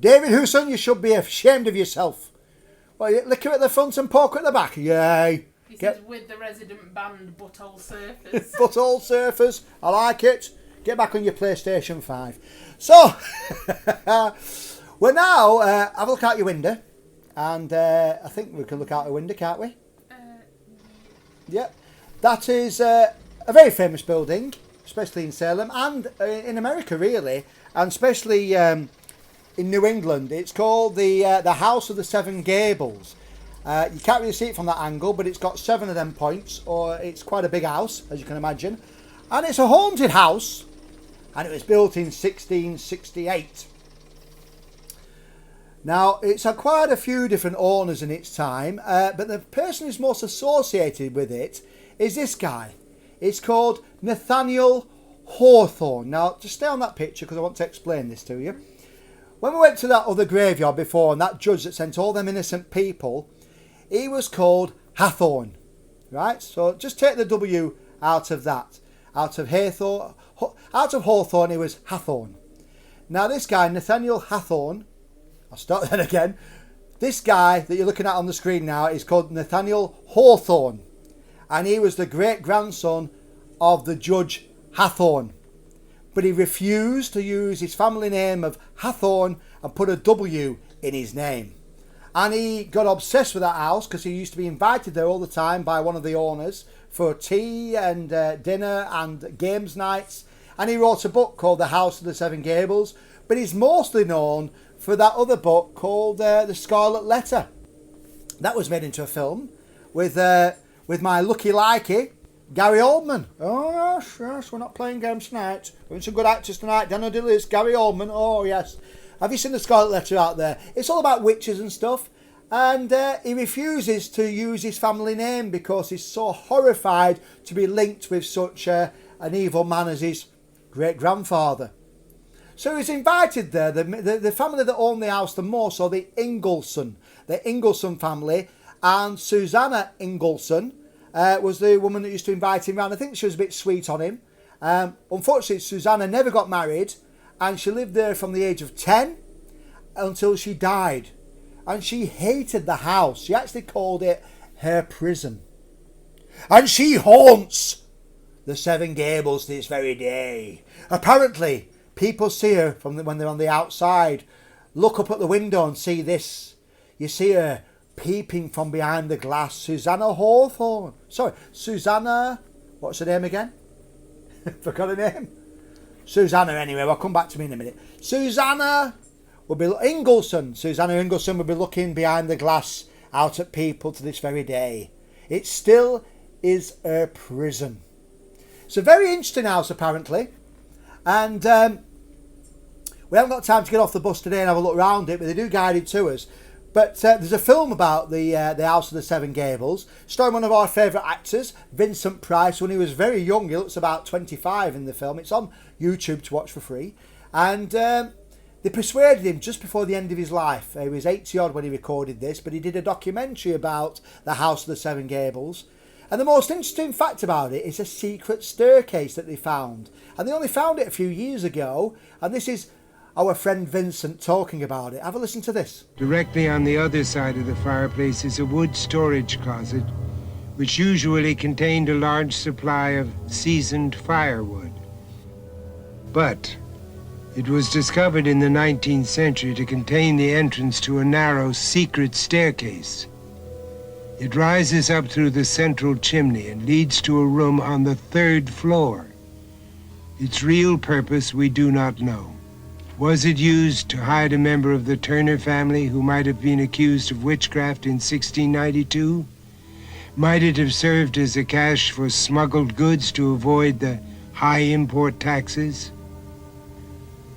David Hewson, you should be ashamed of yourself. Well, you liquor at the front and poker at the back. Yay. He says with the resident band Butthole Surfers. Butthole Surfers. I like it. Get back on your PlayStation 5. So, we're now, have a look out your window. And I think we can look out the window, can't we? Yep. That is a very famous building, especially in Salem and in America, really. And especially in New England. It's called the House of the Seven Gables. You can't really see it from that angle, but it's got 7 of them points, or it's quite a big house, as you can imagine. And it's a haunted house, and it was built in 1668. Now, it's had quite a few different owners in its time, but the person who's most associated with it is this guy. It's called Nathaniel Hawthorne. Now, just stay on that picture because I want to explain this to you. When we went to that other graveyard before, and that judge that sent all them innocent people, he was called Hathorne, right? So just take the W out of that. Out of Hawthorne, he was Hathorne. Now this guy, Nathaniel Hathorne, I'll start that again. This guy that you're looking at on the screen now is called Nathaniel Hawthorne, and he was the great-grandson of the Judge Hathorne. But he refused to use his family name of Hathorne and put a W in his name. And he got obsessed with that house because he used to be invited there all the time by one of the owners for tea and dinner and games nights. And he wrote a book called The House of the Seven Gables. But he's mostly known for that other book called The Scarlet Letter. That was made into a film with my lucky likey, Gary Oldman. Oh, yes, we're not playing games tonight. We're some good actors tonight. Daniel Day-Lewis, Gary Oldman. Oh, yes. Have you seen The Scarlet Letter out there? It's all about witches and stuff. And he refuses to use his family name because he's so horrified to be linked with such an evil man as his great-grandfather. So he's invited there. The family that owned the house the most are the Ingleson family. And Susanna Ingleson was the woman that used to invite him round. I think she was a bit sweet on him. Unfortunately, Susanna never got married, and she lived there from the age of 10 until she died. And she hated the house. She actually called it her prison. And she haunts the Seven Gables to this very day. Apparently, people see her when they're on the outside. Look up at the window and see this. You see her peeping from behind the glass. Susanna Hawthorne. Sorry, Susanna. What's her name again? Forgot her name. Susanna, anyway. I'll come back to me in a minute. Susanna Ingleson. Susanna Ingleson will be looking behind the glass out at people to this very day. It still is her prison. It's a very interesting house, apparently. And we haven't got time to get off the bus today and have a look around it, but they do guided tours. But there's a film about the House of the Seven Gables, starring one of our favourite actors, Vincent Price. When he was very young, he looks about 25 in the film. It's on YouTube to watch for free. And they persuaded him just before the end of his life. He was 80 odd when he recorded this, but he did a documentary about the House of the Seven Gables. And the most interesting fact about it is a secret staircase that they found. And they only found it a few years ago. And this is our friend Vincent talking about it. Have a listen to this. Directly on the other side of the fireplace is a wood storage closet, which usually contained a large supply of seasoned firewood. But it was discovered in the 19th century to contain the entrance to a narrow, secret staircase. It rises up through the central chimney and leads to a room on the 3rd floor. Its real purpose we do not know. Was it used to hide a member of the Turner family who might have been accused of witchcraft in 1692? Might it have served as a cache for smuggled goods to avoid the high import taxes?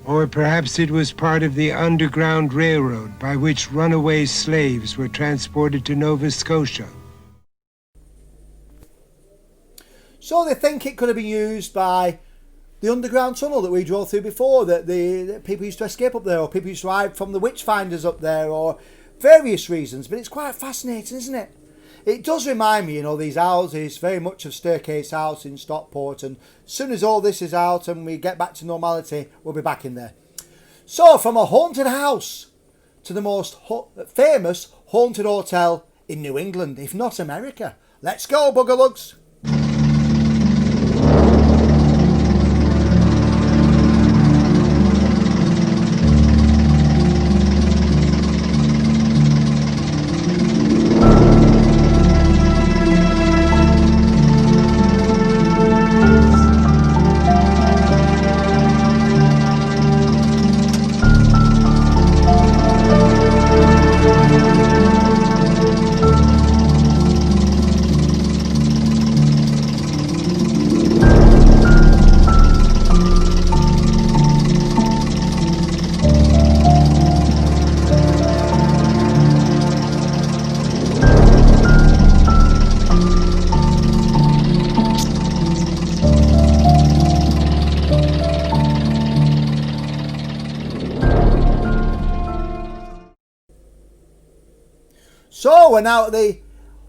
Or perhaps it was part of the Underground Railroad by which runaway slaves were transported to Nova Scotia. So they think it could have been used by the underground tunnel that we drove through before, that the people used to escape up there, or people used to hide from the witch finders up there, or various reasons. But it's quite fascinating, isn't it? It does remind me, these houses, very much of Staircase House in Stockport. And as soon as all this is out and we get back to normality, we'll be back in there. So, from a haunted house to the most famous haunted hotel in New England, if not America. Let's go, Buggerlugs! So we're now at the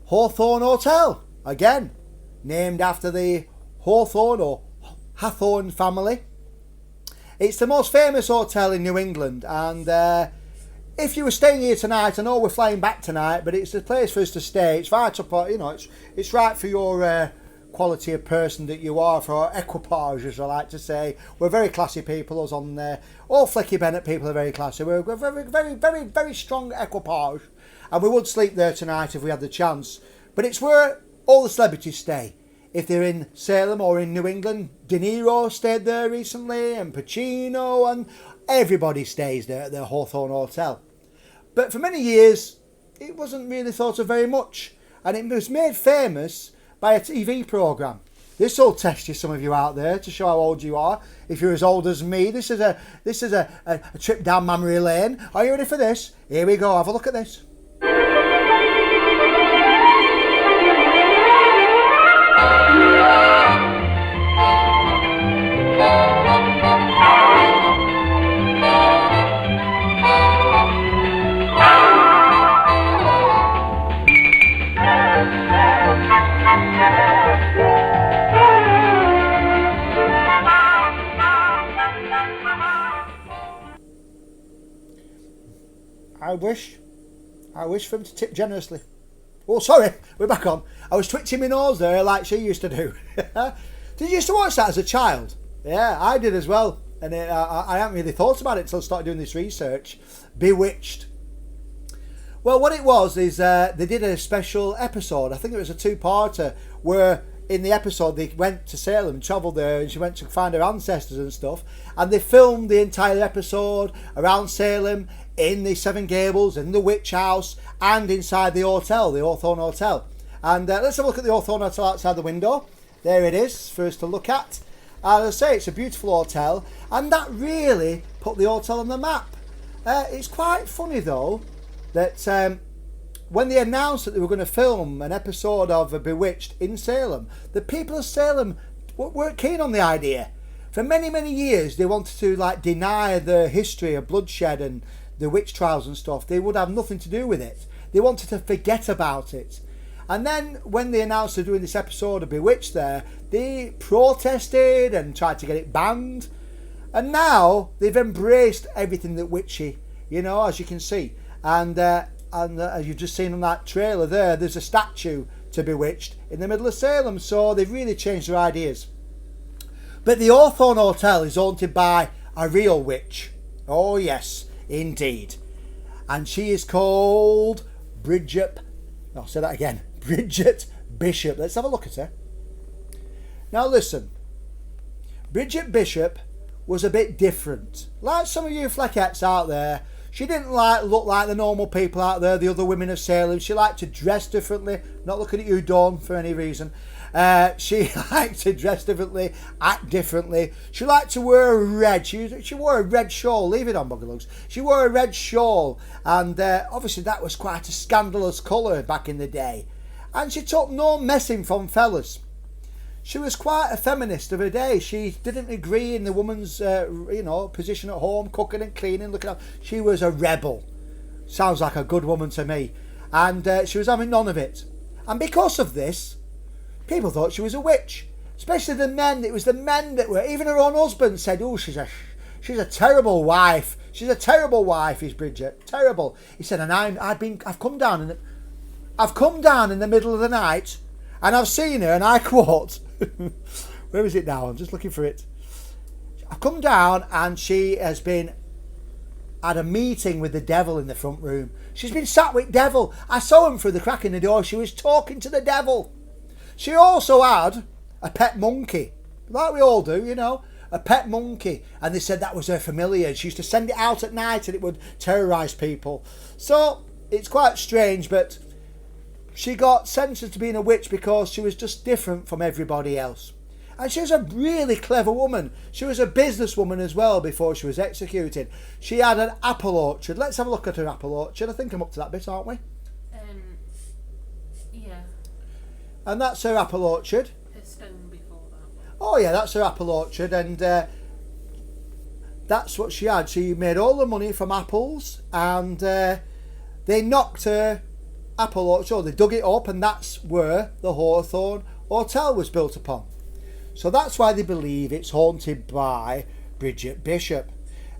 Hawthorne Hotel, again, named after the Hawthorne or Hathorne family. It's the most famous hotel in New England, and if you were staying here tonight, I know we're flying back tonight, but it's a place for us to stay. It's right up, you know, it's right for your quality of person that you are, for our equipage, as I like to say. We're very classy people, us on there. All Flecky Bennett people are very classy. We're a very, very, very, very strong equipage, and we would sleep there tonight if we had the chance. But it's where all the celebrities stay. If they're in Salem or in New England, De Niro stayed there recently, and Pacino, and everybody stays there at the Hawthorne Hotel. But for many years, it wasn't really thought of very much, and it was made famous by a TV programme. This will test you, some of you out there, to show how old you are. If you're as old as me, this is a trip down memory lane. Are you ready for this? Here we go. Have a look at this. I wish for him to tip generously. Oh, sorry, we're back on. I was twitching my nose there like she used to do. Did you used to watch that as a child? Yeah, I did as well. And I hadn't really thought about it until I started doing this research. Bewitched. Well, what it was is they did a special episode. I think it was a two-parter where in the episode they went to Salem, travelled there, and she went to find her ancestors and stuff. And they filmed the entire episode around Salem, in the Seven Gables, in the Witch House, and inside the hotel, the Hawthorne Hotel. And let's have a look at the Hawthorne Hotel outside the window. There it is for us to look at. And as I say, it's a beautiful hotel, and that really put the hotel on the map. It's quite funny though that when they announced that they were going to film an episode of Bewitched in Salem, the people of Salem weren't keen on the idea. For many, many years, they wanted to deny the history of bloodshed and the witch trials and stuff. They would have nothing to do with it. They wanted to forget about it. And then when they announced they're doing this episode of Bewitched there, they protested and tried to get it banned. And now they've embraced everything that witchy, you know, as you can see. And as you've just seen on that trailer there, there's a statue to Bewitched in the middle of Salem. So they've really changed their ideas. But the Hawthorne Hotel is haunted by a real witch. Oh yes, indeed. And she is called Bridget. I'll say that again. Bridget Bishop. Let's have a look at her. Now listen. Bridget Bishop was a bit different. Like some of you Fleckettes out there, she didn't look like the normal people out there, the other women of Salem. She liked to dress differently. Not looking at you, Dawn, for any reason. She liked to dress differently, act differently. She liked to wear red. She wore a red shawl. Leave it on, Buggerlugs. She wore a red shawl, and obviously that was quite a scandalous colour back in the day. And she took no messing from fellas. She was quite a feminist of her day. She didn't agree in the woman's, position at home, cooking and cleaning, looking out. She was a rebel. Sounds like a good woman to me. And she was having none of it. And because of this, people thought she was a witch. Especially the men. It was the men that were, even her own husband said, oh, she's a terrible wife. She's a terrible wife, is Bridget. Terrible. He said, and I've come down in the middle of the night, and I've seen her, and I quote, where is it now? I'm just looking for it. I've come down and she has been at a meeting with the devil in the front room. She's been sat with devil. I saw him through the crack in the door. She was talking to the devil. She also had a pet monkey, like we all do, you know, a pet monkey. And they said that was her familiar. She used to send it out at night and it would terrorise people. So it's quite strange, but she got sentenced to being a witch because she was just different from everybody else. And she was a really clever woman. She was a businesswoman as well before she was executed. She had an apple orchard. Let's have a look at her apple orchard. I think I'm up to that bit, aren't we? Yeah. And that's her apple orchard. Her stone before that. Oh yeah, that's her apple orchard, and that's what she had. She made all the money from apples, and they knocked her apple orchard, or they dug it up, and that's where the Hawthorne Hotel was built upon. So that's why they believe it's haunted by Bridget Bishop.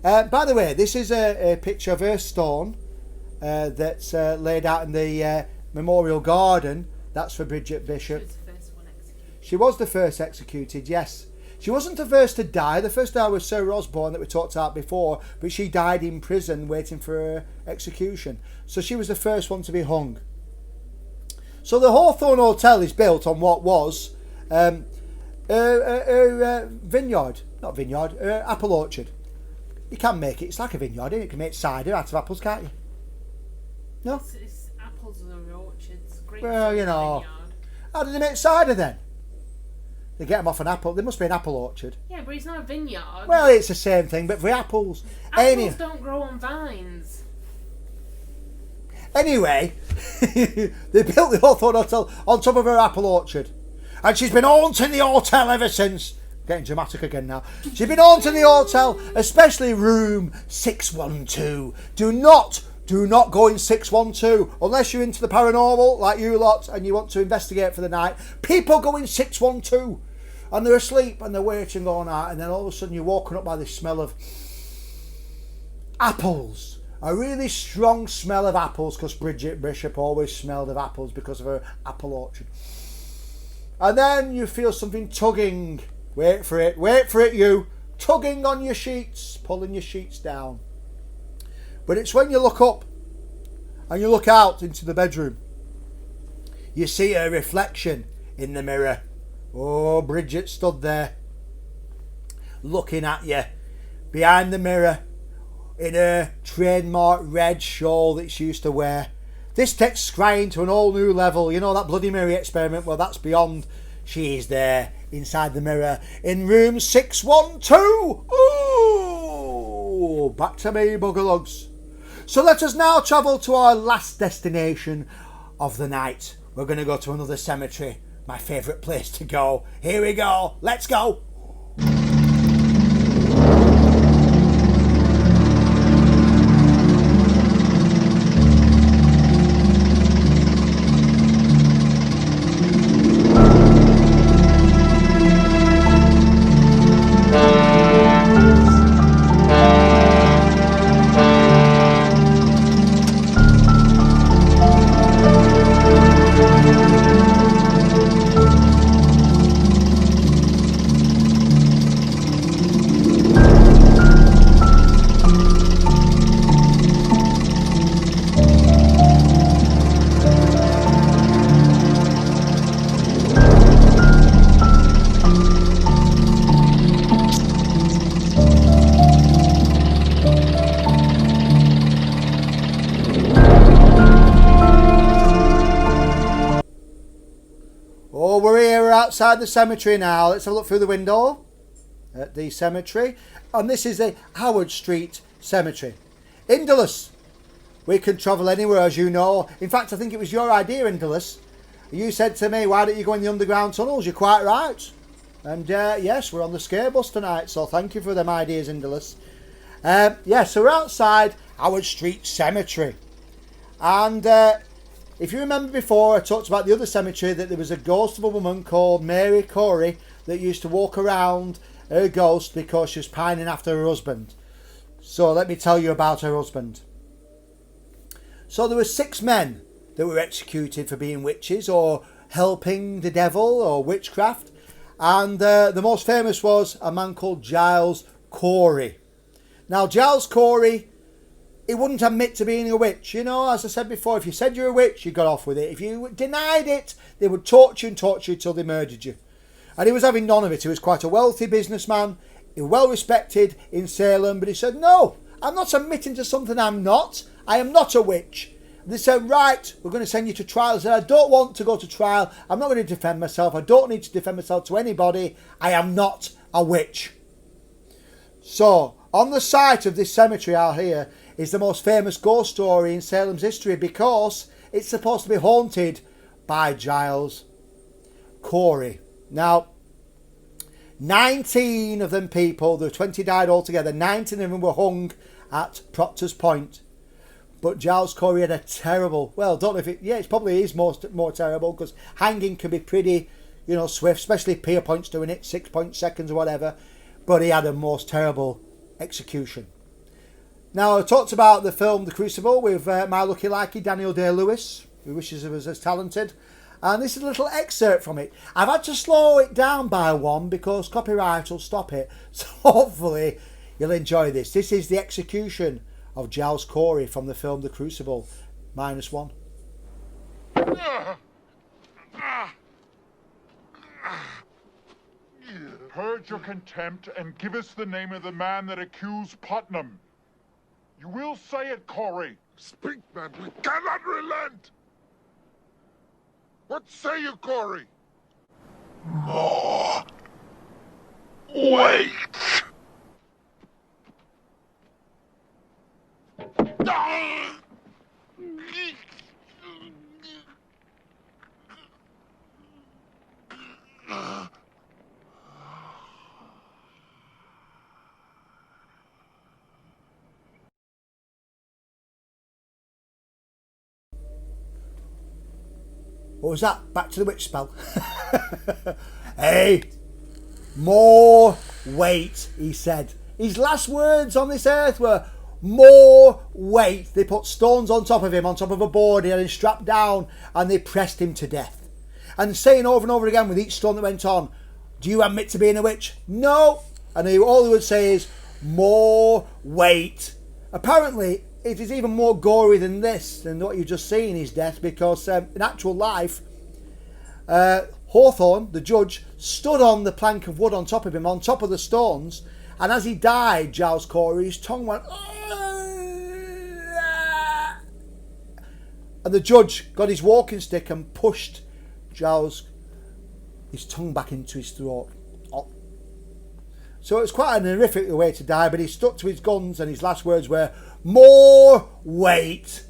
By the way, this is a picture of her stone, that's laid out in the memorial garden. That's for Bridget Bishop. She was the first executed, yes. She wasn't the first to die. The first to die was Sarah Osborne that we talked about before, but she died in prison waiting for her execution. So she was the first one to be hung. So the Hawthorne Hotel is built on what was a vineyard, not vineyard, apple orchard. You can make it, it's like a vineyard, isn't it? You can make cider out of apples, can't you? No? It's apples or orchards. Grapes Well, you know. How did they make cider then? They get them off an apple. There must be an apple orchard. Yeah, but it's not a vineyard. Well, it's the same thing, but for apples. Apples don't grow on vines. Anyway, they built the Hawthorne Hotel on top of her apple orchard. And she's been haunting the hotel ever since. Getting dramatic again now. She's been haunting the hotel, especially room 612. Do not go in 612 unless you're into the paranormal like you lot and you want to investigate for the night. People go in 612 and they're asleep and they're waiting all night, and then all of a sudden you're woken up by the smell of apples. A really strong smell of apples, because Bridget Bishop always smelled of apples because of her apple orchard. And then you feel something tugging. Wait for it you. Tugging on your sheets, pulling your sheets down. But it's when you look up and you look out into the bedroom, you see a reflection in the mirror. Oh, Bridget stood there looking at you behind the mirror in her trademark red shawl that she used to wear. This takes scrying to an all new level. You know that Bloody Mary experiment? Well, that's beyond. She is there inside the mirror in room 612. Ooh, back to me, Buggerlugs. So let us now travel to our last destination of the night. We're going to go to another cemetery, my favourite place to go. Here we go. Let's go. Outside the cemetery now. Let's have a look through the window at the cemetery, and this is the Howard Street Cemetery. Indolus. We can travel anywhere, as you know. In fact, I think it was your idea, Indolus. You said to me, why don't you go in the underground tunnels? You're quite right. And yes, we're on the scare bus tonight, so thank you for them ideas, Indolus. So we're outside Howard Street Cemetery, and if you remember before, I talked about the other cemetery, that there was a ghost of a woman called Mary Corey that used to walk around her ghost because she was pining after her husband. So let me tell you about her husband. So there were 6 men that were executed for being witches or helping the devil or witchcraft. And the most famous was a man called Giles Corey. Now Giles Corey, he wouldn't admit to being a witch. You know, as I said before, if you said you're a witch, you got off with it. If you denied it, they would torture you until they murdered you. And he was having none of it. He was quite a wealthy businessman. He was well respected in Salem, but he said, no, I'm not admitting to something I'm not. I am not a witch. And they said, right, we're going to send you to trial. I said, I don't want to go to trial. I'm not going to defend myself. I don't need to defend myself to anybody. I am not a witch. So, on the site of this cemetery out here is the most famous ghost story in Salem's history, because it's supposed to be haunted by Giles Corey. Now, 19 of them people, the 20 died altogether, 19 of them were hung at Proctor's Point. But Giles Corey had a terrible, well, don't know if it, yeah, it probably is more terrible, because hanging can be pretty, swift, especially Pierpoint's doing it, 6 seconds or whatever. But he had a most terrible execution. Now, I talked about the film The Crucible with my lucky likey, Daniel Day-Lewis, who wishes he was as talented. And this is a little excerpt from it. I've had to slow it down by one because copyright will stop it. So hopefully you'll enjoy this. This is the execution of Giles Corey from the film The Crucible. -1. Purge your contempt and give us the name of the man that accused Putnam. You will say it, Corey. Speak, man. We cannot relent. What say you, Corey? More. Wait. What was that? Back to the witch spell. Hey, more weight, he said. His last words on this earth were, more weight. They put stones on top of him, on top of a board. He had him strapped down and they pressed him to death. And saying over and over again with each stone that went on, do you admit to being a witch? No. And all he would say is, more weight. Apparently, it is even more gory than this, than what you've just seen, his death, because in actual life, Hawthorne, the judge, stood on the plank of wood on top of him, on top of the stones, and as he died, Giles Corey, his tongue went, and the judge got his walking stick and pushed his tongue back into his throat. So it was quite an horrific way to die, but he stuck to his guns and his last words were, more weight.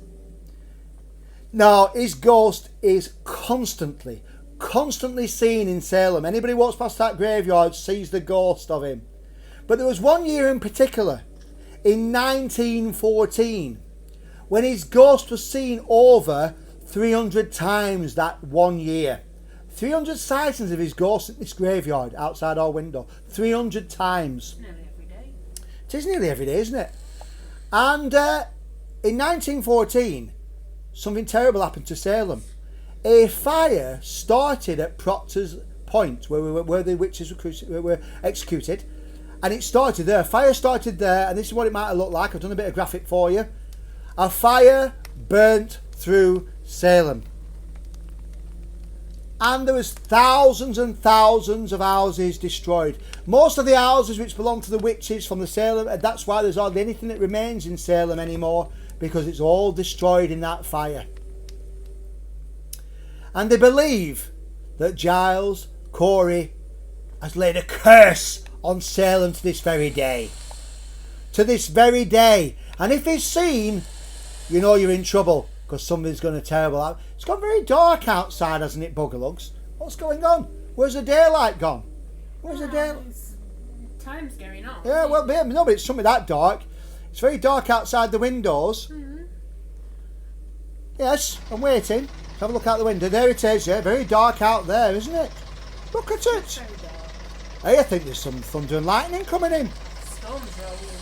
Now, his ghost is constantly seen in Salem. Anybody walks past that graveyard sees the ghost of him. But there was one year in particular, in 1914, when his ghost was seen over 300 times that one year. 300 sightings of his ghost at this graveyard outside our window. 300 times. Nearly every day. It is nearly every day, isn't it? And in 1914, something terrible happened to Salem. A fire started at Proctor's Point, where the witches were executed. And it started there. Fire started there, and this is what it might have looked like. I've done a bit of graphic for you. A fire burnt through Salem. And there was thousands and thousands of houses destroyed. Most of the houses which belong to the witches from the Salem, and that's why there's hardly anything that remains in Salem anymore, because it's all destroyed in that fire. And they believe that Giles Corey has laid a curse on Salem to this very day. To this very day. And if he's seen, you know you're in trouble, because something's going to terrible happen. It's gone very dark outside, hasn't it, Buggerlugs? What's going on? Where's the daylight gone? Where's the daylight? Time's going on. Yeah, well, no, but it's something that dark. It's very dark outside the windows. Mm-hmm. Yes, I'm waiting. Have a look out the window. There it is, yeah. Very dark out there, isn't it? Look at it. Hey, I think there's some thunder and lightning coming in. Storms rolling.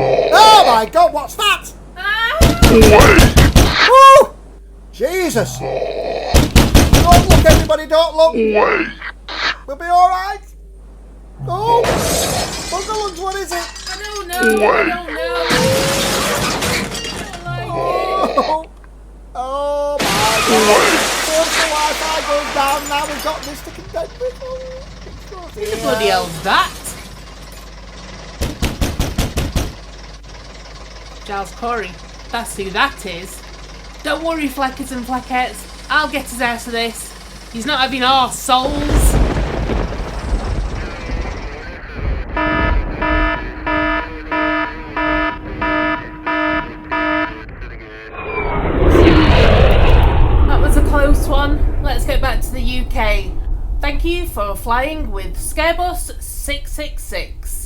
Oh my God, what's that? Oh, Jesus. Don't look, everybody, don't look. We'll be alright. Oh, Buggerlugs, what is it? I don't know. I don't know. Oh my God. Once the Wi-Fi goes down, now we've got this to contend with. Who the bloody hell's that? Giles Corey. That's who that is. Don't worry, Fleckers and Fleckettes. I'll get us out of this. He's not having our souls. That was a close one. Let's get back to the UK. Thank you for flying with Scarebus 666.